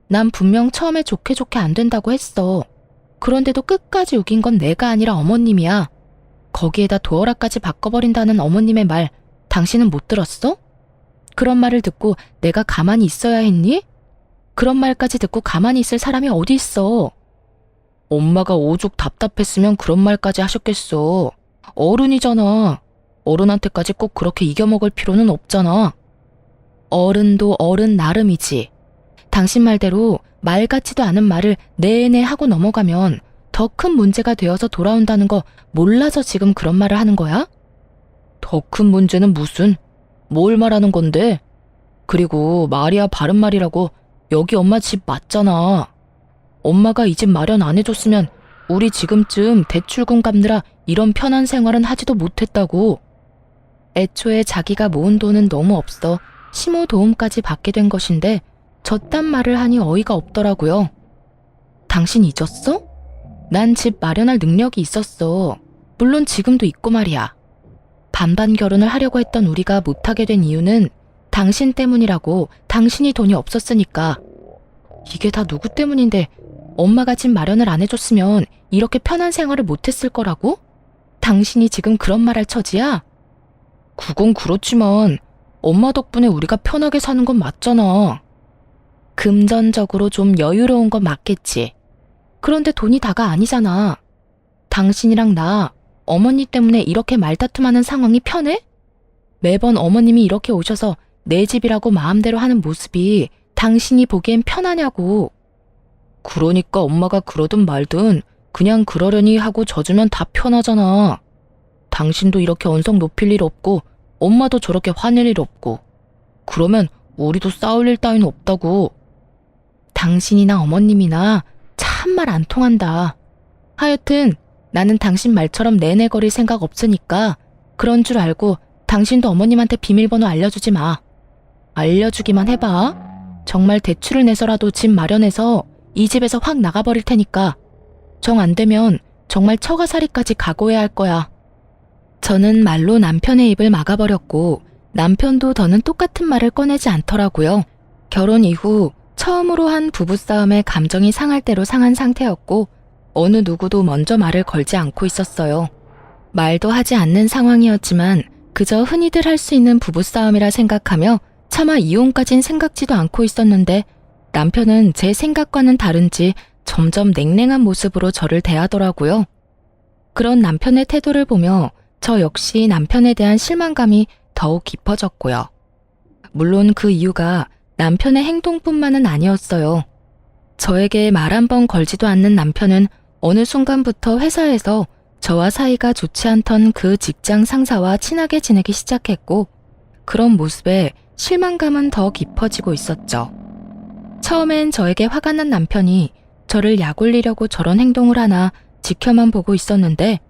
난 분명 처음에 좋게 안 된다고 했어. 그런데도 끝까지 우긴 건 내가 아니라 어머님이야. 거기에다 도어락까지 바꿔버린다는 어머님의 말 당신은 못 들었어? 그런 말을 듣고 내가 가만히 있어야 했니? 그런 말까지 듣고 가만히 있을 사람이 어디 있어? 엄마가 오죽 답답했으면 그런 말까지 하셨겠어. 어른이잖아. 어른한테까지 꼭 그렇게 이겨먹을 필요는 없잖아. 어른도 어른 나름이지. 당신 말대로 말 같지도 않은 말을 내내 하고 넘어가면 더 큰 문제가 되어서 돌아온다는 거 몰라서 지금 그런 말을 하는 거야? 더 큰 문제는 무슨? 뭘 말하는 건데? 그리고 말이야 바른 말이라고 여기 엄마 집 맞잖아. 엄마가 이 집 마련 안 해줬으면 우리 지금쯤 대출금 갚느라 이런 편한 생활은 하지도 못했다고. 애초에 자기가 모은 돈은 너무 없어 시모 도움까지 받게 된 것인데 졌단 말을 하니 어이가 없더라고요. 당신 잊었어? 난 집 마련할 능력이 있었어. 물론 지금도 있고 말이야. 반반 결혼을 하려고 했던 우리가 못하게 된 이유는 당신 때문이라고. 당신이 돈이 없었으니까. 이게 다 누구 때문인데 엄마가 집 마련을 안 해줬으면 이렇게 편한 생활을 못했을 거라고? 당신이 지금 그런 말 할 처지야? 그건 그렇지만 엄마 덕분에 우리가 편하게 사는 건 맞잖아. 금전적으로 좀 여유로운 건 맞겠지. 그런데 돈이 다가 아니잖아. 당신이랑 나, 어머니 때문에 이렇게 말다툼하는 상황이 편해? 매번 어머님이 이렇게 오셔서 내 집이라고 마음대로 하는 모습이 당신이 보기엔 편하냐고. 그러니까 엄마가 그러든 말든 그냥 그러려니 하고 져주면 다 편하잖아. 당신도 이렇게 언성 높일 일 없고 엄마도 저렇게 화낼 일 없고 그러면 우리도 싸울 일 따윈 없다고. 당신이나 어머님이나 참말 안 통한다. 하여튼 나는 당신 말처럼 내내거릴 생각 없으니까 그런 줄 알고 당신도 어머님한테 비밀번호 알려주지 마. 알려주기만 해봐. 정말 대출을 내서라도 집 마련해서 이 집에서 확 나가버릴 테니까 정 안 되면 정말 처가살이까지 각오해야 할 거야. 저는 말로 남편의 입을 막아버렸고 남편도 더는 똑같은 말을 꺼내지 않더라고요. 결혼 이후 처음으로 한 부부싸움에 감정이 상할 대로 상한 상태였고 어느 누구도 먼저 말을 걸지 않고 있었어요. 말도 하지 않는 상황이었지만 그저 흔히들 할 수 있는 부부싸움이라 생각하며 차마 이혼까진 생각지도 않고 있었는데 남편은 제 생각과는 다른지 점점 냉랭한 모습으로 저를 대하더라고요. 그런 남편의 태도를 보며 저 역시 남편에 대한 실망감이 더욱 깊어졌고요. 물론 그 이유가 남편의 행동뿐만은 아니었어요. 저에게 말 한 번 걸지도 않는 남편은 어느 순간부터 회사에서 저와 사이가 좋지 않던 그 직장 상사와 친하게 지내기 시작했고 그런 모습에 실망감은 더 깊어지고 있었죠. 처음엔 저에게 화가 난 남편이 저를 약올리려고 저런 행동을 하나 지켜만 보고 있었는데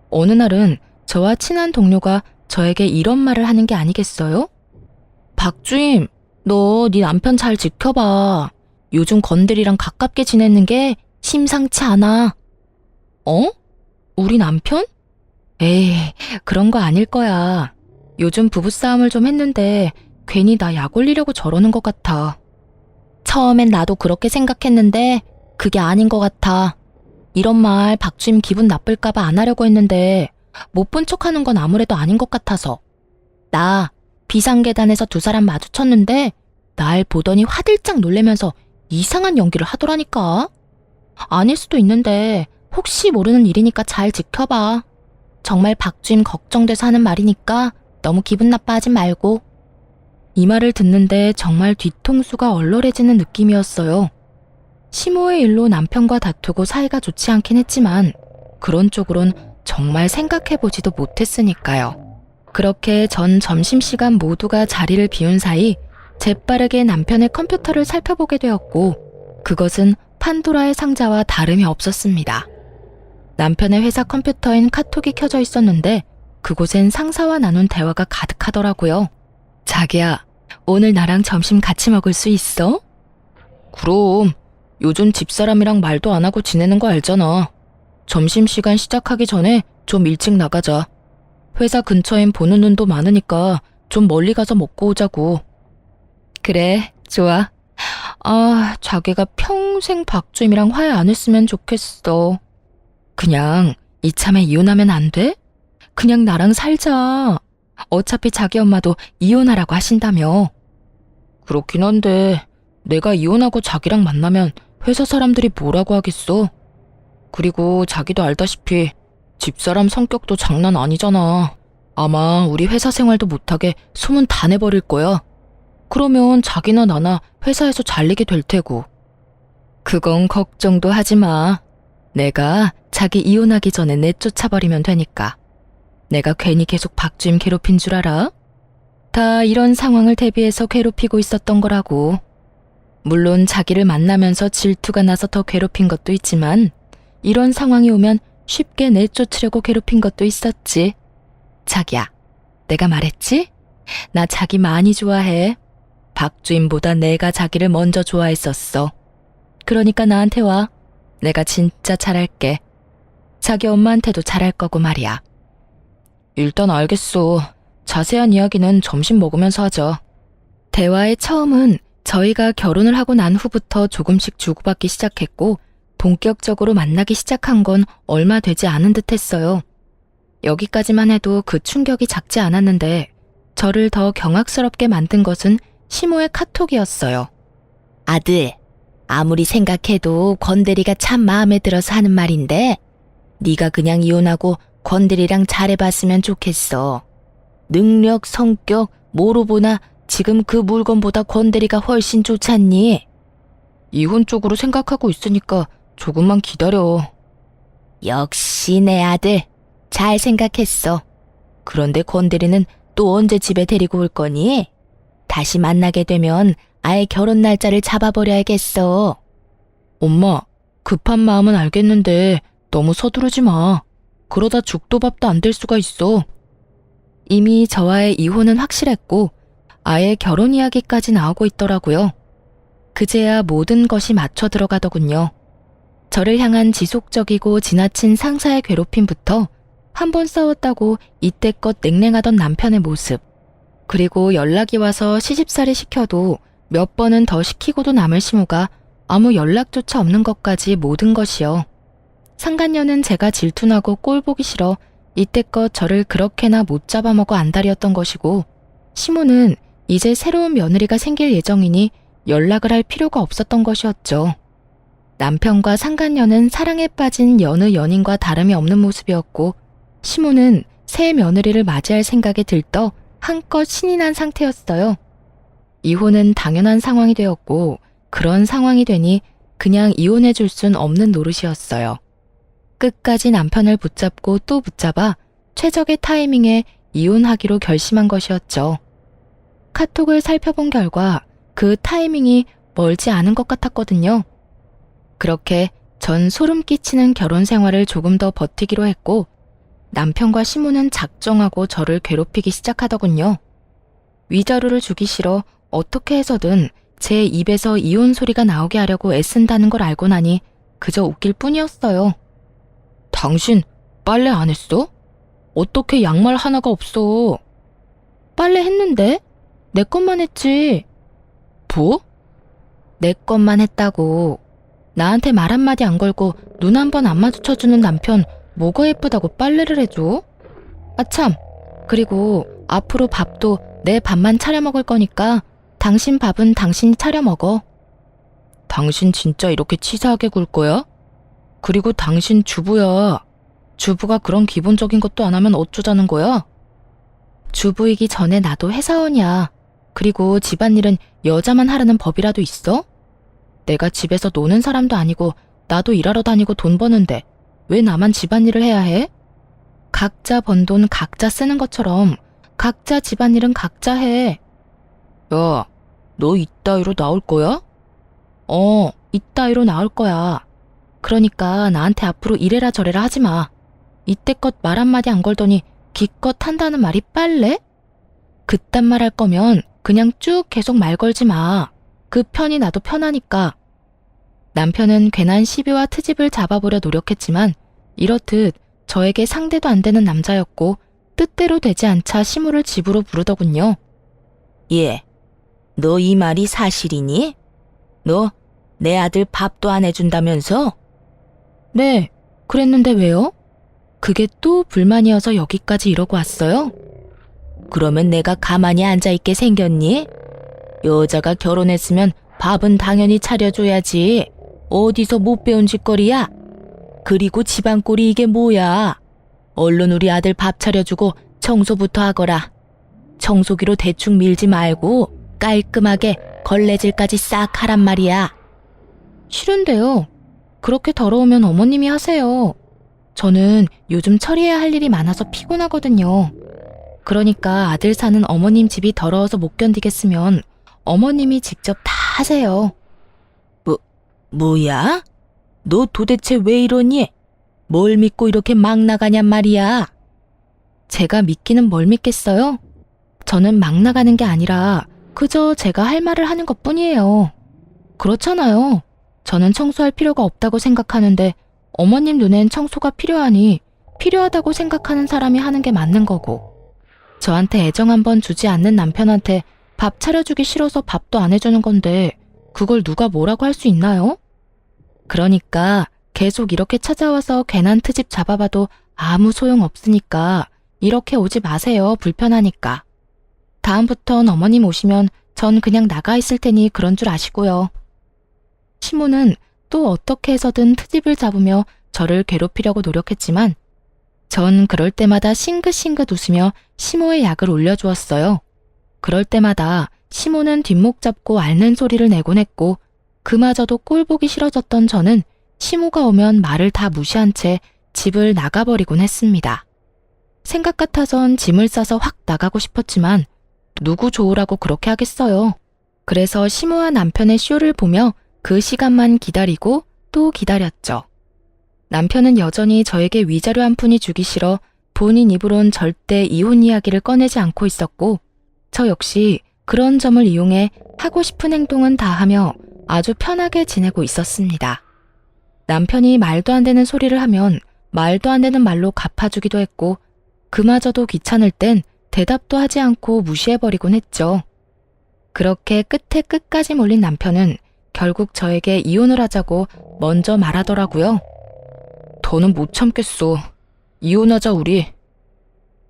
어느 날은 저와 친한 동료가 저에게 이런 말을 하는 게 아니겠어요? 박주임, 너 네 남편 잘 지켜봐. 요즘 건들이랑 가깝게 지내는 게 심상치 않아. 어? 우리 남편? 에이, 그런 거 아닐 거야. 요즘 부부싸움을 좀 했는데 괜히 나 약올리려고 저러는 것 같아. 처음엔 나도 그렇게 생각했는데 그게 아닌 것 같아. 이런 말 박주임 기분 나쁠까봐 안 하려고 했는데 못 본 척하는 건 아무래도 아닌 것 같아서. 나 비상계단에서 두 사람 마주쳤는데 날 보더니 화들짝 놀래면서 이상한 연기를 하더라니까. 아닐 수도 있는데 혹시 모르는 일이니까 잘 지켜봐. 정말 박주임 걱정돼서 하는 말이니까 너무 기분 나빠하지 말고. 이 말을 듣는데 정말 뒤통수가 얼얼해지는 느낌이었어요. 시모의 일로 남편과 다투고 사이가 좋지 않긴 했지만 그런 쪽으론 정말 생각해보지도 못했으니까요. 그렇게 전 점심시간 모두가 자리를 비운 사이 재빠르게 남편의 컴퓨터를 살펴보게 되었고 그것은 판도라의 상자와 다름이 없었습니다. 남편의 회사 컴퓨터엔 카톡이 켜져 있었는데 그곳엔 상사와 나눈 대화가 가득하더라고요. 자기야, 오늘 나랑 점심 같이 먹을 수 있어? 그럼, 요즘 집사람이랑 말도 안 하고 지내는 거 알잖아. 점심시간 시작하기 전에 좀 일찍 나가자. 회사 근처엔 보는 눈도 많으니까 좀 멀리 가서 먹고 오자고. 그래, 좋아. 아, 자기가 평생 박주임이랑 화해 안 했으면 좋겠어. 그냥 이참에 이혼하면 안 돼? 그냥 나랑 살자. 어차피 자기 엄마도 이혼하라고 하신다며. 그렇긴 한데 내가 이혼하고 자기랑 만나면 회사 사람들이 뭐라고 하겠어? 그리고 자기도 알다시피 집사람 성격도 장난 아니잖아. 아마 우리 회사 생활도 못하게 소문 다 내버릴 거야. 그러면 자기나 나나 회사에서 잘리게 될 테고. 그건 걱정도 하지 마. 내가 자기 이혼하기 전에 내쫓아버리면 되니까. 내가 괜히 계속 박주임 괴롭힌 줄 알아? 다 이런 상황을 대비해서 괴롭히고 있었던 거라고. 물론 자기를 만나면서 질투가 나서 더 괴롭힌 것도 있지만 이런 상황이 오면 쉽게 내쫓으려고 괴롭힌 것도 있었지. 자기야, 내가 말했지? 나 자기 많이 좋아해. 박주임보다 내가 자기를 먼저 좋아했었어. 그러니까 나한테 와. 내가 진짜 잘할게. 자기 엄마한테도 잘할 거고 말이야. 일단 알겠어. 자세한 이야기는 점심 먹으면서 하자. 대화의 처음은 저희가 결혼을 하고 난 후부터 조금씩 주고받기 시작했고 본격적으로 만나기 시작한 건 얼마 되지 않은 듯 했어요. 여기까지만 해도 그 충격이 작지 않았는데 저를 더 경악스럽게 만든 것은 시모의 카톡이었어요. 아들, 아무리 생각해도 권대리가 참 마음에 들어서 하는 말인데 네가 그냥 이혼하고 권대리랑 잘해봤으면 좋겠어. 능력, 성격, 뭐로 보나 지금 그 물건보다 권대리가 훨씬 좋잖니? 이혼 쪽으로 생각하고 있으니까 조금만 기다려. 역시 내 아들, 잘 생각했어. 그런데 권대리는 또 언제 집에 데리고 올 거니? 다시 만나게 되면 아예 결혼 날짜를 잡아버려야겠어. 엄마, 급한 마음은 알겠는데 너무 서두르지 마. 그러다 죽도 밥도 안 될 수가 있어. 이미 저와의 이혼은 확실했고 아예 결혼 이야기까지 나오고 있더라고요. 그제야 모든 것이 맞춰 들어가더군요. 저를 향한 지속적이고 지나친 상사의 괴롭힘부터 한 번 싸웠다고 이때껏 냉랭하던 남편의 모습, 그리고 연락이 와서 시집살이 시켜도 몇 번은 더 시키고도 남을 시모가 아무 연락조차 없는 것까지 모든 것이요. 상간녀는 제가 질투나고 꼴 보기 싫어 이때껏 저를 그렇게나 못 잡아먹어 안달이었던 것이고, 시모는 이제 새로운 며느리가 생길 예정이니 연락을 할 필요가 없었던 것이었죠. 남편과 상간녀는 사랑에 빠진 여느 연인과 다름이 없는 모습이었고, 시모는 새 며느리를 맞이할 생각에 들떠 한껏 신이 난 상태였어요. 이혼은 당연한 상황이 되었고, 그런 상황이 되니 그냥 이혼해 줄 순 없는 노릇이었어요. 끝까지 남편을 붙잡고 또 붙잡아 최적의 타이밍에 이혼하기로 결심한 것이었죠. 카톡을 살펴본 결과 그 타이밍이 멀지 않은 것 같았거든요. 그렇게 전 소름 끼치는 결혼 생활을 조금 더 버티기로 했고, 남편과 시모는 작정하고 저를 괴롭히기 시작하더군요. 위자료를 주기 싫어 어떻게 해서든 제 입에서 이혼 소리가 나오게 하려고 애쓴다는 걸 알고 나니 그저 웃길 뿐이었어요. 당신 빨래 안 했어? 어떻게 양말 하나가 없어? 빨래 했는데? 내 것만 했지. 뭐? 내 것만 했다고. 나한테 말 한마디 안 걸고 눈 한 번 안 마주쳐주는 남편 뭐가 예쁘다고 빨래를 해줘? 아참, 그리고 앞으로 밥도 내 밥만 차려 먹을 거니까 당신 밥은 당신이 차려 먹어. 당신 진짜 이렇게 치사하게 굴 거야? 그리고 당신 주부야. 주부가 그런 기본적인 것도 안 하면 어쩌자는 거야? 주부이기 전에 나도 회사원이야. 그리고 집안일은 여자만 하라는 법이라도 있어? 내가 집에서 노는 사람도 아니고 나도 일하러 다니고 돈 버는데 왜 나만 집안일을 해야 해? 각자 번 돈 각자 쓰는 것처럼 각자 집안일은 각자 해. 야, 너 이따위로 나올 거야? 이따위로 나올 거야. 그러니까 나한테 앞으로 이래라 저래라 하지 마. 이때껏 말 한마디 안 걸더니 기껏 한다는 말이 빨래? 그딴 말 할 거면 그냥 쭉 계속 말 걸지 마. 그 편이 나도 편하니까. 남편은 괜한 시비와 트집을 잡아보려 노력했지만 이렇듯 저에게 상대도 안 되는 남자였고 뜻대로 되지 않자 시모를 집으로 부르더군요. 예, 너 이 말이 사실이니? 너 내 아들 밥도 안 해준다면서? 네, 그랬는데 왜요? 그게 또 불만이어서 여기까지 이러고 왔어요? 그러면 내가 가만히 앉아있게 생겼니? 여자가 결혼했으면 밥은 당연히 차려줘야지. 어디서 못 배운 짓거리야? 그리고 집안꼴이 이게 뭐야? 얼른 우리 아들 밥 차려주고 청소부터 하거라. 청소기로 대충 밀지 말고 깔끔하게 걸레질까지 싹 하란 말이야. 싫은데요. 그렇게 더러우면 어머님이 하세요. 저는 요즘 처리해야 할 일이 많아서 피곤하거든요. 그러니까 아들 사는 어머님 집이 더러워서 못 견디겠으면 어머님이 직접 다 하세요. 뭐야? 너 도대체 왜 이러니? 뭘 믿고 이렇게 막 나가냔 말이야? 제가 믿기는 뭘 믿겠어요? 저는 막 나가는 게 아니라 그저 제가 할 말을 하는 것뿐이에요. 그렇잖아요. 저는 청소할 필요가 없다고 생각하는데 어머님 눈엔 청소가 필요하니 필요하다고 생각하는 사람이 하는 게 맞는 거고, 저한테 애정 한번 주지 않는 남편한테 밥 차려주기 싫어서 밥도 안 해주는 건데 그걸 누가 뭐라고 할 수 있나요? 그러니까 계속 이렇게 찾아와서 괜한 트집 잡아봐도 아무 소용 없으니까 이렇게 오지 마세요. 불편하니까. 다음부턴 어머님 오시면 전 그냥 나가 있을 테니 그런 줄 아시고요. 시모는 또 어떻게 해서든 트집을 잡으며 저를 괴롭히려고 노력했지만 전 그럴 때마다 싱긋싱긋 웃으며 시모의 약을 올려주었어요. 그럴 때마다 시모는 뒷목 잡고 앓는 소리를 내곤 했고, 그마저도 꼴보기 싫어졌던 저는 시모가 오면 말을 다 무시한 채 집을 나가버리곤 했습니다. 생각 같아선 짐을 싸서 확 나가고 싶었지만 누구 좋으라고 그렇게 하겠어요. 그래서 시모와 남편의 쇼를 보며 그 시간만 기다리고 또 기다렸죠. 남편은 여전히 저에게 위자료 한 푼이 주기 싫어 본인 입으론 절대 이혼 이야기를 꺼내지 않고 있었고, 저 역시 그런 점을 이용해 하고 싶은 행동은 다 하며 아주 편하게 지내고 있었습니다. 남편이 말도 안 되는 소리를 하면 말도 안 되는 말로 갚아주기도 했고, 그마저도 귀찮을 땐 대답도 하지 않고 무시해버리곤 했죠. 그렇게 끝에 끝까지 몰린 남편은 결국 저에게 이혼을 하자고 먼저 말하더라고요. 더는 못 참겠어. 이혼하자 우리.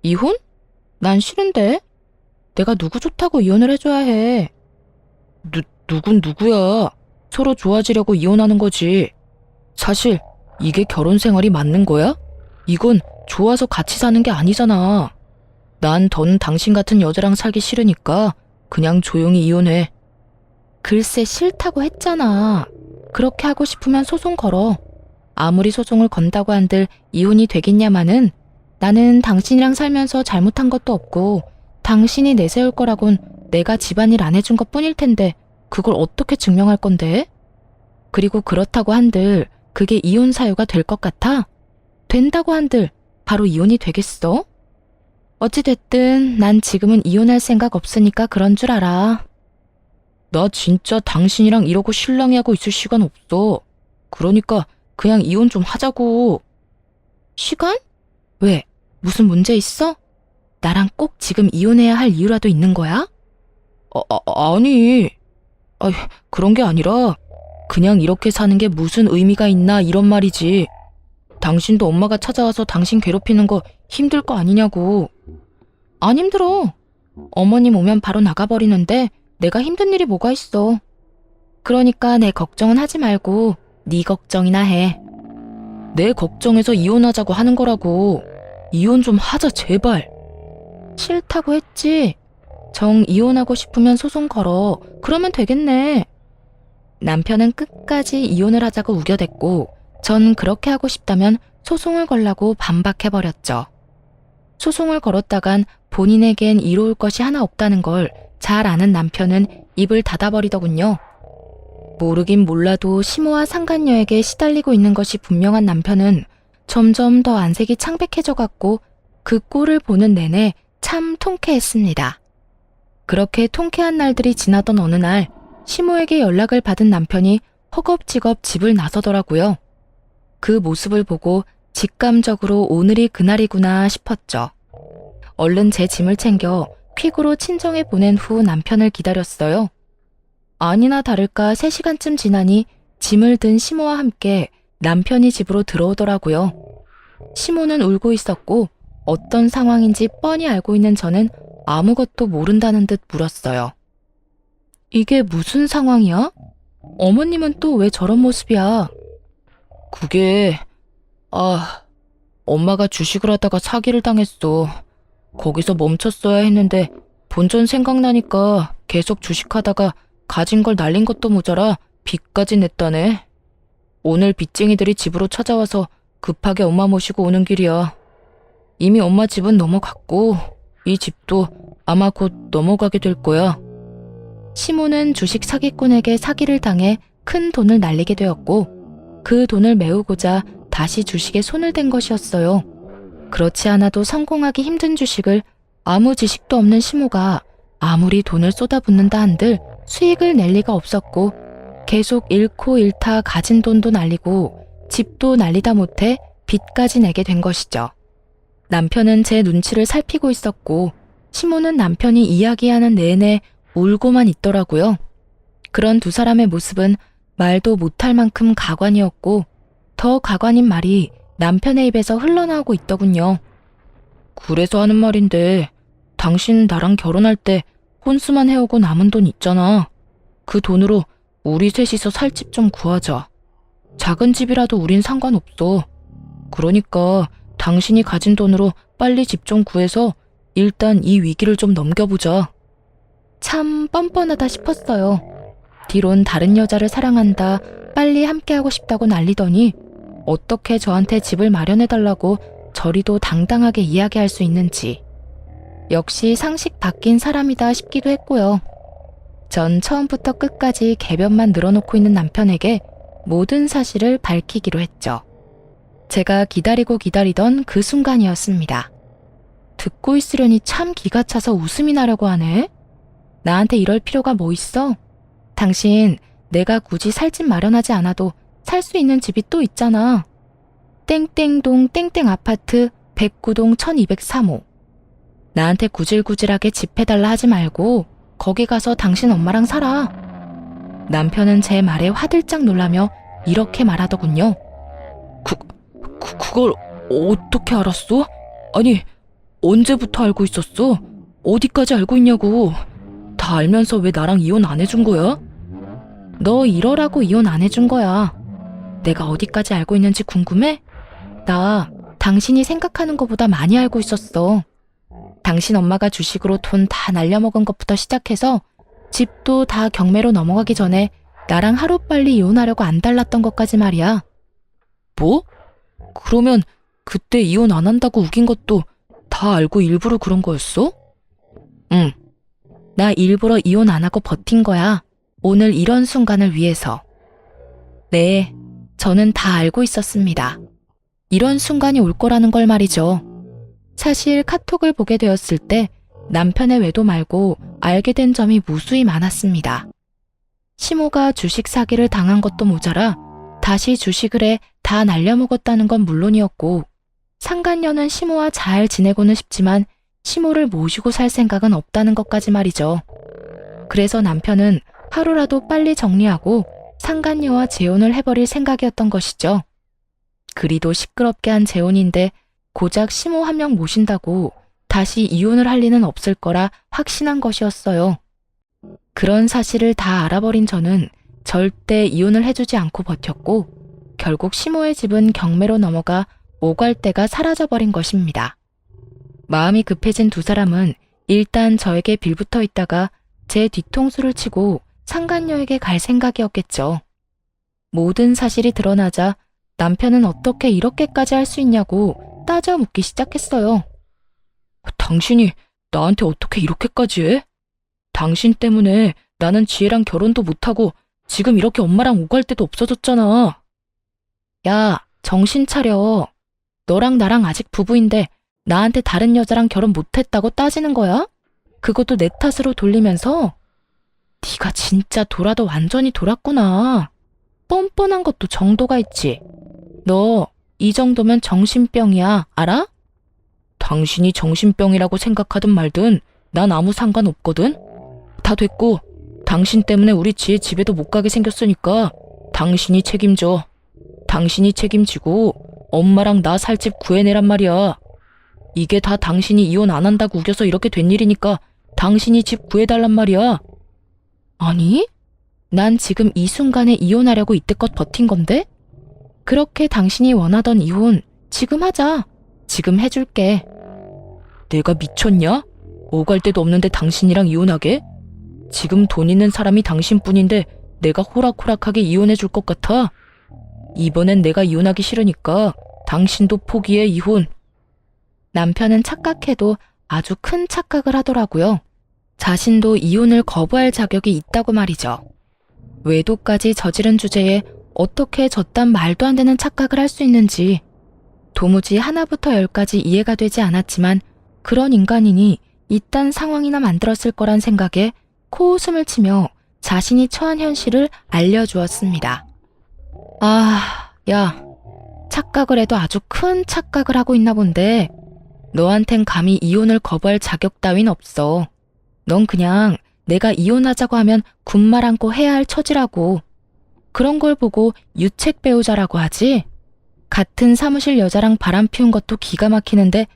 이혼? 난 싫은데? 내가 누구 좋다고 이혼을 해줘야 해. 누군 누구야. 서로 좋아지려고 이혼하는 거지. 사실 이게 결혼 생활이 맞는 거야? 이건 좋아서 같이 사는 게 아니잖아. 난 더는 당신 같은 여자랑 살기 싫으니까 그냥 조용히 이혼해. 글쎄 싫다고 했잖아. 그렇게 하고 싶으면 소송 걸어. 아무리 소송을 건다고 한들 이혼이 되겠냐마는 나는 당신이랑 살면서 잘못한 것도 없고 당신이 내세울 거라곤 내가 집안일 안 해준 것 뿐일 텐데 그걸 어떻게 증명할 건데? 그리고 그렇다고 한들 그게 이혼 사유가 될 것 같아? 된다고 한들 바로 이혼이 되겠어? 어찌됐든 난 지금은 이혼할 생각 없으니까 그런 줄 알아. 나 진짜 당신이랑 이러고 실랑이 하고 있을 시간 없어. 그러니까 그냥 이혼 좀 하자고. 시간? 왜? 무슨 문제 있어? 나랑 꼭 지금 이혼해야 할 이유라도 있는 거야? 아니. 그런 게 아니라 그냥 이렇게 사는 게 무슨 의미가 있나 이런 말이지. 당신도 엄마가 찾아와서 당신 괴롭히는 거 힘들 거 아니냐고. 안 힘들어. 어머님 오면 바로 나가버리는데 내가 힘든 일이 뭐가 있어. 그러니까 내 걱정은 하지 말고 네 걱정이나 해. 내 걱정해서 이혼하자고 하는 거라고. 이혼 좀 하자 제발. 싫다고 했지. 정 이혼하고 싶으면 소송 걸어. 그러면 되겠네. 남편은 끝까지 이혼을 하자고 우겨댔고 전 그렇게 하고 싶다면 소송을 걸라고 반박해버렸죠. 소송을 걸었다간 본인에겐 이로울 것이 하나 없다는 걸 잘 아는 남편은 입을 닫아버리더군요. 모르긴 몰라도 시모와 상간녀에게 시달리고 있는 것이 분명한 남편은 점점 더 안색이 창백해져갔고 그 꼴을 보는 내내 참 통쾌했습니다. 그렇게 통쾌한 날들이 지나던 어느 날 시모에게 연락을 받은 남편이 허겁지겁 집을 나서더라고요. 그 모습을 보고 직감적으로 오늘이 그날이구나 싶었죠. 얼른 제 짐을 챙겨 퀵으로 친정에 보낸 후 남편을 기다렸어요. 아니나 다를까 3시간쯤 지나니 짐을 든 시모와 함께 남편이 집으로 들어오더라고요. 시모는 울고 있었고 어떤 상황인지 뻔히 알고 있는 저는 아무것도 모른다는 듯 물었어요. 이게 무슨 상황이야? 어머님은 또 왜 저런 모습이야? 그게... 엄마가 주식을 하다가 사기를 당했어. 거기서 멈췄어야 했는데 본전 생각나니까 계속 주식하다가 가진 걸 날린 것도 모자라 빚까지 냈다네. 오늘 빚쟁이들이 집으로 찾아와서 급하게 엄마 모시고 오는 길이야. 이미 엄마 집은 넘어갔고 이 집도 아마 곧 넘어가게 될 거야. 시모는 주식 사기꾼에게 사기를 당해 큰 돈을 날리게 되었고 그 돈을 메우고자 다시 주식에 손을 댄 것이었어요. 그렇지 않아도 성공하기 힘든 주식을 아무 지식도 없는 시모가 아무리 돈을 쏟아붓는다 한들 수익을 낼 리가 없었고 계속 잃고 잃다 가진 돈도 날리고 집도 날리다 못해 빚까지 내게 된 것이죠. 남편은 제 눈치를 살피고 있었고 시모는 남편이 이야기하는 내내 울고만 있더라고요. 그런 두 사람의 모습은 말도 못할 만큼 가관이었고 더 가관인 말이 남편의 입에서 흘러나오고 있더군요. 그래서 하는 말인데 당신 나랑 결혼할 때 혼수만 해오고 남은 돈 있잖아. 그 돈으로 우리 셋이서 살 집 좀 구하자. 작은 집이라도 우린 상관없어. 그러니까 당신이 가진 돈으로 빨리 집 좀 구해서 일단 이 위기를 좀 넘겨보자. 참 뻔뻔하다 싶었어요. 뒤론 다른 여자를 사랑한다, 빨리 함께하고 싶다고 난리더니 어떻게 저한테 집을 마련해달라고 저리도 당당하게 이야기할 수 있는지. 역시 상식 바뀐 사람이다 싶기도 했고요. 전 처음부터 끝까지 궤변만 늘어놓고 있는 남편에게 모든 사실을 밝히기로 했죠. 제가 기다리고 기다리던 그 순간이었습니다. 듣고 있으려니 참 기가 차서 웃음이 나려고 하네. 나한테 이럴 필요가 뭐 있어? 당신 내가 굳이 살 집 마련하지 않아도 살 수 있는 집이 또 있잖아. 땡땡동 땡땡 아파트 109동 1203호. 나한테 구질구질하게 집 해달라 하지 말고 거기 가서 당신 엄마랑 살아. 남편은 제 말에 화들짝 놀라며 이렇게 말하더군요. 그걸 어떻게 알았어? 아니, 언제부터 알고 있었어? 어디까지 알고 있냐고. 다 알면서 왜 나랑 이혼 안 해준 거야? 너 이러라고 이혼 안 해준 거야. 내가 어디까지 알고 있는지 궁금해? 나 당신이 생각하는 것보다 많이 알고 있었어. 당신 엄마가 주식으로 돈 다 날려먹은 것부터 시작해서 집도 다 경매로 넘어가기 전에 나랑 하루빨리 이혼하려고 안 달랐던 것까지 말이야. 뭐? 그러면 그때 이혼 안 한다고 우긴 것도 다 알고 일부러 그런 거였어? 응. 나 일부러 이혼 안 하고 버틴 거야. 오늘 이런 순간을 위해서. 네, 저는 다 알고 있었습니다. 이런 순간이 올 거라는 걸 말이죠. 사실 카톡을 보게 되었을 때 남편의 외도 말고 알게 된 점이 무수히 많았습니다. 시모가 주식 사기를 당한 것도 모자라 다시 주식을 해 다 날려먹었다는 건 물론이었고 상간녀는 시모와 잘 지내고는 싶지만 시모를 모시고 살 생각은 없다는 것까지 말이죠. 그래서 남편은 하루라도 빨리 정리하고 상간녀와 재혼을 해버릴 생각이었던 것이죠. 그리도 시끄럽게 한 재혼인데 고작 시모 한 명 모신다고 다시 이혼을 할 리는 없을 거라 확신한 것이었어요. 그런 사실을 다 알아버린 저는 절대 이혼을 해주지 않고 버텼고 결국 시모의 집은 경매로 넘어가 오갈대가 사라져버린 것입니다. 마음이 급해진 두 사람은 일단 저에게 빌붙어 있다가 제 뒤통수를 치고 상간녀에게 갈 생각이었겠죠. 모든 사실이 드러나자 남편은 어떻게 이렇게까지 할 수 있냐고 따져 묻기 시작했어요. 당신이 나한테 어떻게 이렇게까지 해? 당신 때문에 나는 지혜랑 결혼도 못하고 지금 이렇게 엄마랑 오갈 데도 없어졌잖아. 야, 정신 차려. 너랑 나랑 아직 부부인데 나한테 다른 여자랑 결혼 못했다고 따지는 거야? 그것도 내 탓으로 돌리면서? 네가 진짜 돌아도 완전히 돌았구나. 뻔뻔한 것도 정도가 있지. 너 이 정도면 정신병이야, 알아? 당신이 정신병이라고 생각하든 말든 난 아무 상관없거든? 다 됐고 당신 때문에 우리 지혜 집에도 못 가게 생겼으니까 당신이 책임져. 당신이 책임지고 엄마랑 나 살 집 구해내란 말이야. 이게 다 당신이 이혼 안 한다고 우겨서 이렇게 된 일이니까 당신이 집 구해달란 말이야. 아니? 난 지금 이 순간에 이혼하려고 이때껏 버틴 건데? 그렇게 당신이 원하던 이혼 지금 하자. 지금 해줄게. 내가 미쳤냐? 오갈 데도 없는데 당신이랑 이혼하게? 지금 돈 있는 사람이 당신뿐인데 내가 호락호락하게 이혼해줄 것 같아? 이번엔 내가 이혼하기 싫으니까 당신도 포기해, 이혼. 남편은 착각해도 아주 큰 착각을 하더라고요. 자신도 이혼을 거부할 자격이 있다고 말이죠. 외도까지 저지른 주제에 어떻게 저딴 말도 안 되는 착각을 할 수 있는지. 도무지 하나부터 열까지 이해가 되지 않았지만 그런 인간이니 이딴 상황이나 만들었을 거란 생각에 코웃음을 치며 자신이 처한 현실을 알려주었습니다. 아, 야, 착각을 해도 아주 큰 착각을 하고 있나 본데 너한텐 감히 이혼을 거부할 자격 따윈 없어. 넌 그냥 내가 이혼하자고 하면 군말 않고 해야 할 처지라고. 그런 걸 보고 유책 배우자라고 하지? 같은 사무실 여자랑 바람 피운 것도 기가 막히는데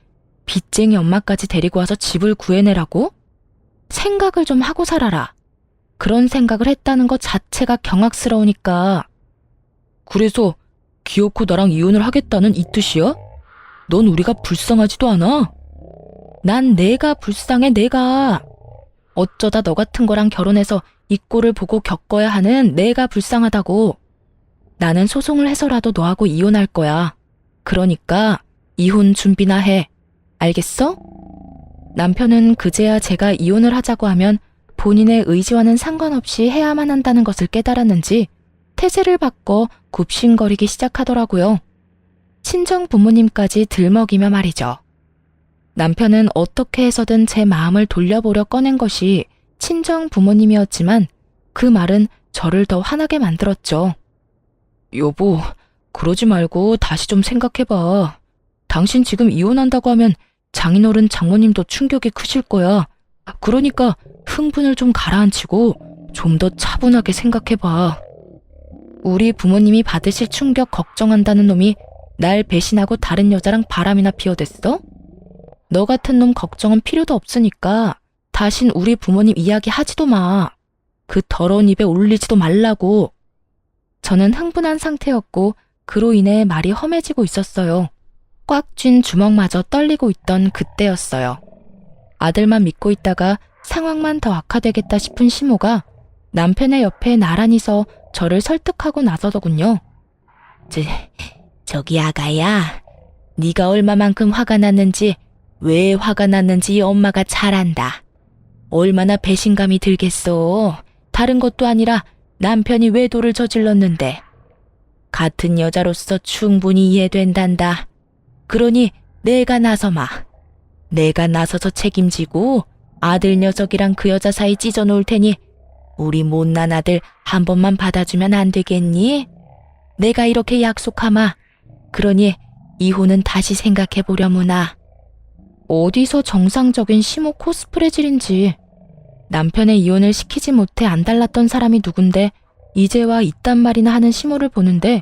빚쟁이 엄마까지 데리고 와서 집을 구해내라고? 생각을 좀 하고 살아라. 그런 생각을 했다는 것 자체가 경악스러우니까. 그래서 기어코 나랑 이혼을 하겠다는 이 뜻이야? 넌 우리가 불쌍하지도 않아? 난 내가 불쌍해, 내가. 어쩌다 너 같은 거랑 결혼해서 이 꼴을 보고 겪어야 하는 내가 불쌍하다고. 나는 소송을 해서라도 너하고 이혼할 거야. 그러니까 이혼 준비나 해. 알겠어? 남편은 그제야 제가 이혼을 하자고 하면 본인의 의지와는 상관없이 해야만 한다는 것을 깨달았는지 태세를 바꿔 굽신거리기 시작하더라고요. 친정 부모님까지 들먹이며 말이죠. 남편은 어떻게 해서든 제 마음을 돌려보려 꺼낸 것이 친정 부모님이었지만 그 말은 저를 더 화나게 만들었죠. 여보, 그러지 말고 다시 좀 생각해봐. 당신 지금 이혼한다고 하면 장인어른 장모님도 충격이 크실 거야. 그러니까 흥분을 좀 가라앉히고 좀 더 차분하게 생각해봐. 우리 부모님이 받으실 충격 걱정한다는 놈이 날 배신하고 다른 여자랑 바람이나 피워댔어? 너 같은 놈 걱정은 필요도 없으니까 다신 우리 부모님 이야기 하지도 마. 그 더러운 입에 올리지도 말라고. 저는 흥분한 상태였고 그로 인해 말이 험해지고 있었어요. 꽉 쥔 주먹마저 떨리고 있던 그때였어요. 아들만 믿고 있다가 상황만 더 악화되겠다 싶은 시모가 남편의 옆에 나란히 서 저를 설득하고 나서더군요. 저기 아가야, 네가 얼마만큼 화가 났는지, 왜 화가 났는지 엄마가 잘 안다. 얼마나 배신감이 들겠어. 다른 것도 아니라 남편이 외도를 저질렀는데. 같은 여자로서 충분히 이해된단다. 그러니 내가 나서마. 내가 나서서 책임지고 아들 녀석이랑 그 여자 사이 찢어놓을 테니 우리 못난 아들 한 번만 받아주면 안 되겠니? 내가 이렇게 약속하마. 그러니 이혼은 다시 생각해보려무나. 어디서 정상적인 시모 코스프레질인지. 남편의 이혼을 시키지 못해 안달났던 사람이 누군데 이제와 이딴 말이나 하는 시모를 보는데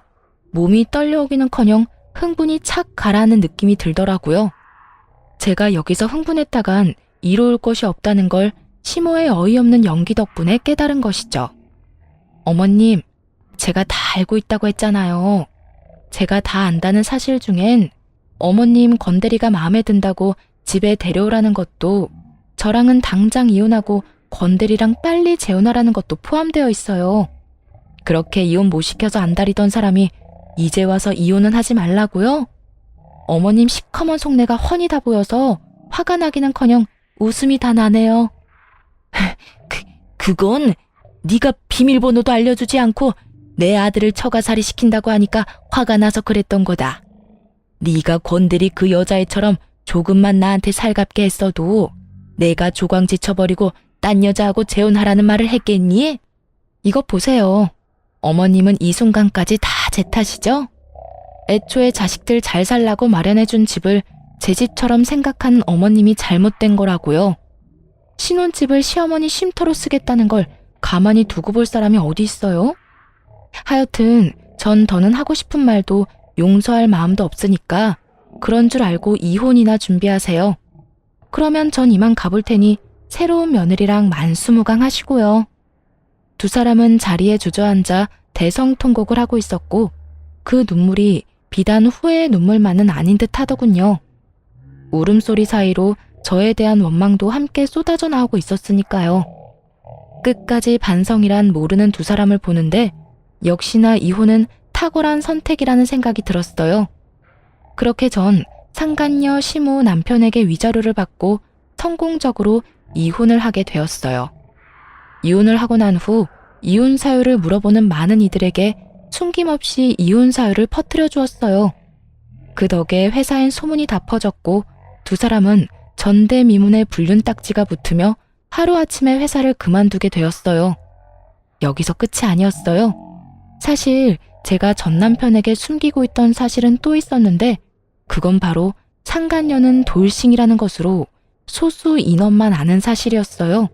몸이 떨려오기는커녕 흥분이 착 가라앉는 느낌이 들더라고요. 제가 여기서 흥분했다간 이로울 것이 없다는 걸 시모의 어이없는 연기 덕분에 깨달은 것이죠. 어머님, 제가 다 알고 있다고 했잖아요. 제가 다 안다는 사실 중엔 어머님 건대리가 마음에 든다고 집에 데려오라는 것도 저랑은 당장 이혼하고 건대리랑 빨리 재혼하라는 것도 포함되어 있어요. 그렇게 이혼 못 시켜서 안달이던 사람이 이제 와서 이혼은 하지 말라고요? 어머님 시커먼 속내가 훤히 다 보여서 화가 나기는커녕 웃음이 다 나네요. 그건 네가 비밀번호도 알려주지 않고 내 아들을 처가살이 시킨다고 하니까 화가 나서 그랬던 거다. 네가 건드리 그 여자애처럼 조금만 나한테 살갑게 했어도 내가 조광지 쳐버리고 딴 여자하고 재혼하라는 말을 했겠니? 이것 보세요. 어머님은 이 순간까지 다 제 탓이죠? 애초에 자식들 잘 살라고 마련해준 집을 제 집처럼 생각하는 어머님이 잘못된 거라고요. 신혼집을 시어머니 쉼터로 쓰겠다는 걸 가만히 두고 볼 사람이 어디 있어요? 하여튼 전 더는 하고 싶은 말도 용서할 마음도 없으니까 그런 줄 알고 이혼이나 준비하세요. 그러면 전 이만 가볼 테니 새로운 며느리랑 만수무강하시고요. 두 사람은 자리에 주저앉아 대성통곡을 하고 있었고 그 눈물이 비단 후회의 눈물만은 아닌 듯 하더군요. 울음소리 사이로 저에 대한 원망도 함께 쏟아져 나오고 있었으니까요. 끝까지 반성이란 모르는 두 사람을 보는데 역시나 이혼은 탁월한 선택이라는 생각이 들었어요. 그렇게 전 상간녀 시모 남편에게 위자료를 받고 성공적으로 이혼을 하게 되었어요. 이혼을 하고 난 후 이혼 사유를 물어보는 많은 이들에게 숨김없이 이혼 사유를 퍼뜨려 주었어요. 그 덕에 회사엔 소문이 다 퍼졌고 두 사람은 전대미문의 불륜딱지가 붙으며 하루아침에 회사를 그만두게 되었어요. 여기서 끝이 아니었어요. 사실 제가 전 남편에게 숨기고 있던 사실은 또 있었는데 그건 바로 상간녀는 돌싱이라는 것으로 소수 인원만 아는 사실이었어요.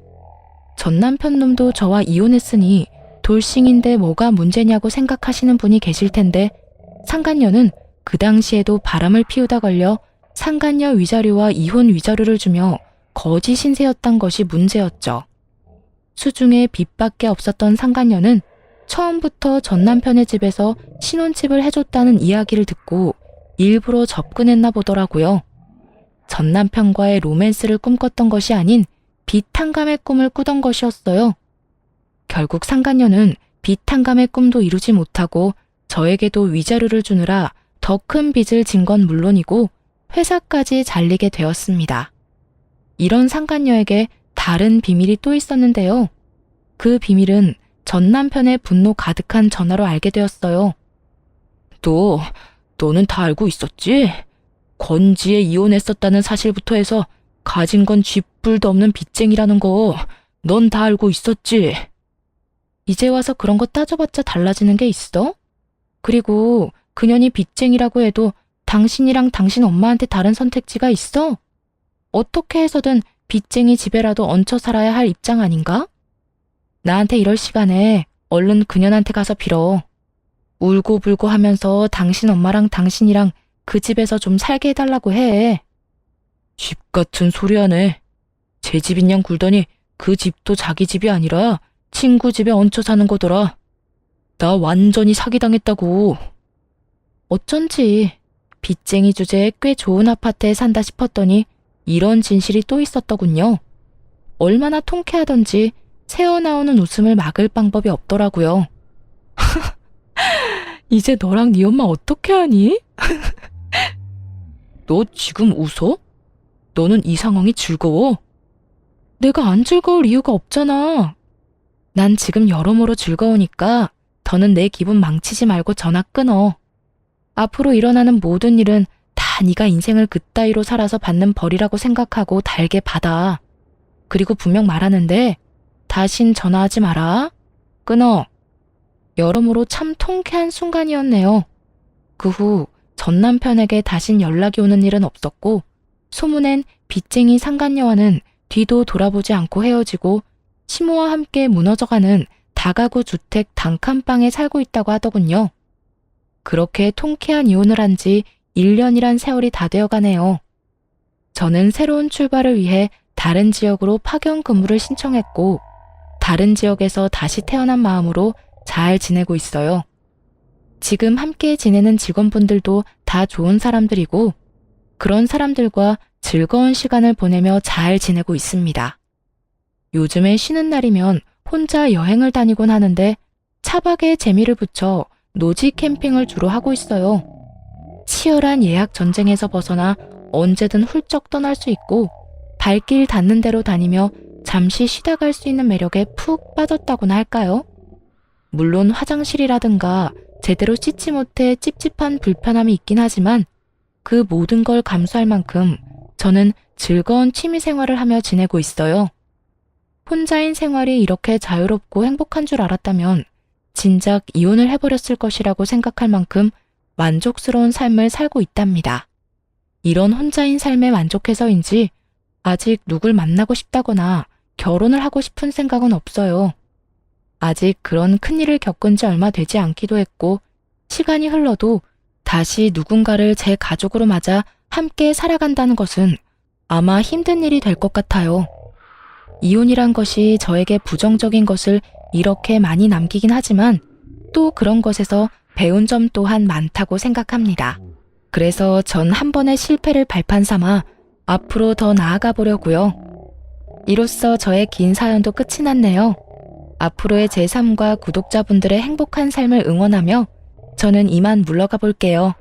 전 남편 놈도 저와 이혼했으니 돌싱인데 뭐가 문제냐고 생각하시는 분이 계실 텐데 상간녀는 그 당시에도 바람을 피우다 걸려 상간녀 위자료와 이혼 위자료를 주며 거짓 신세였던 것이 문제였죠. 수중에 빚밖에 없었던 상간녀는 처음부터 전 남편의 집에서 신혼집을 해줬다는 이야기를 듣고 일부러 접근했나 보더라고요. 전 남편과의 로맨스를 꿈꿨던 것이 아닌 빚탕감의 꿈을 꾸던 것이었어요. 결국 상간녀는 빚탕감의 꿈도 이루지 못하고 저에게도 위자료를 주느라 더 큰 빚을 진 건 물론이고 회사까지 잘리게 되었습니다. 이런 상간녀에게 다른 비밀이 또 있었는데요. 그 비밀은 전 남편의 분노 가득한 전화로 알게 되었어요. 너는 다 알고 있었지? 권지에 이혼했었다는 사실부터 해서 가진 건 쥐뿔도 없는 빚쟁이라는 거 넌 다 알고 있었지? 이제 와서 그런 거 따져봤자 달라지는 게 있어? 그리고 그년이 빚쟁이라고 해도 당신이랑 당신 엄마한테 다른 선택지가 있어? 어떻게 해서든 빚쟁이 집에라도 얹혀 살아야 할 입장 아닌가? 나한테 이럴 시간에 얼른 그년한테 가서 빌어. 울고불고 하면서 당신 엄마랑 당신이랑 그 집에서 좀 살게 해달라고 해. 집 같은 소리 하네. 제 집인 양 굴더니 그 집도 자기 집이 아니라 친구 집에 얹혀 사는 거더라. 나 완전히 사기당했다고. 어쩐지 빚쟁이 주제에 꽤 좋은 아파트에 산다 싶었더니 이런 진실이 또 있었더군요. 얼마나 통쾌하던지 새어나오는 웃음을 막을 방법이 없더라고요. 이제 너랑 네 엄마 어떻게 하니? 너 지금 웃어? 너는 이 상황이 즐거워? 내가 안 즐거울 이유가 없잖아. 난 지금 여러모로 즐거우니까 더는 내 기분 망치지 말고 전화 끊어. 앞으로 일어나는 모든 일은 다 네가 인생을 그따위로 살아서 받는 벌이라고 생각하고 달게 받아. 그리고 분명 말하는데 다신 전화하지 마라. 끊어. 여러모로 참 통쾌한 순간이었네요. 그 후 전 남편에게 다신 연락이 오는 일은 없었고 소문엔 빚쟁이 상간녀와는 뒤도 돌아보지 않고 헤어지고 시모와 함께 무너져가는 다가구 주택 단칸방에 살고 있다고 하더군요. 그렇게 통쾌한 이혼을 한 지 1년이란 세월이 다 되어가네요. 저는 새로운 출발을 위해 다른 지역으로 파견 근무를 신청했고 다른 지역에서 다시 태어난 마음으로 잘 지내고 있어요. 지금 함께 지내는 직원분들도 다 좋은 사람들이고 그런 사람들과 즐거운 시간을 보내며 잘 지내고 있습니다. 요즘에 쉬는 날이면 혼자 여행을 다니곤 하는데 차박에 재미를 붙여 노지 캠핑을 주로 하고 있어요. 치열한 예약 전쟁에서 벗어나 언제든 훌쩍 떠날 수 있고 발길 닿는 대로 다니며 잠시 쉬다 갈 수 있는 매력에 푹 빠졌다고나 할까요? 물론 화장실이라든가 제대로 씻지 못해 찝찝한 불편함이 있긴 하지만 그 모든 걸 감수할 만큼 저는 즐거운 취미 생활을 하며 지내고 있어요. 혼자인 생활이 이렇게 자유롭고 행복한 줄 알았다면 진작 이혼을 해버렸을 것이라고 생각할 만큼 만족스러운 삶을 살고 있답니다. 이런 혼자인 삶에 만족해서인지 아직 누굴 만나고 싶다거나 결혼을 하고 싶은 생각은 없어요. 아직 그런 큰일을 겪은 지 얼마 되지 않기도 했고 시간이 흘러도 다시 누군가를 제 가족으로 맞아 함께 살아간다는 것은 아마 힘든 일이 될 것 같아요. 이혼이란 것이 저에게 부정적인 것을 이렇게 많이 남기긴 하지만 또 그런 것에서 배운 점 또한 많다고 생각합니다. 그래서 전 한 번의 실패를 발판 삼아 앞으로 더 나아가 보려고요. 이로써 저의 긴 사연도 끝이 났네요. 앞으로의 제 삶과 구독자분들의 행복한 삶을 응원하며 저는 이만 물러가 볼게요.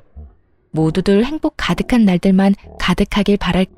모두들 행복 가득한 날들만 가득하길 바랄게요.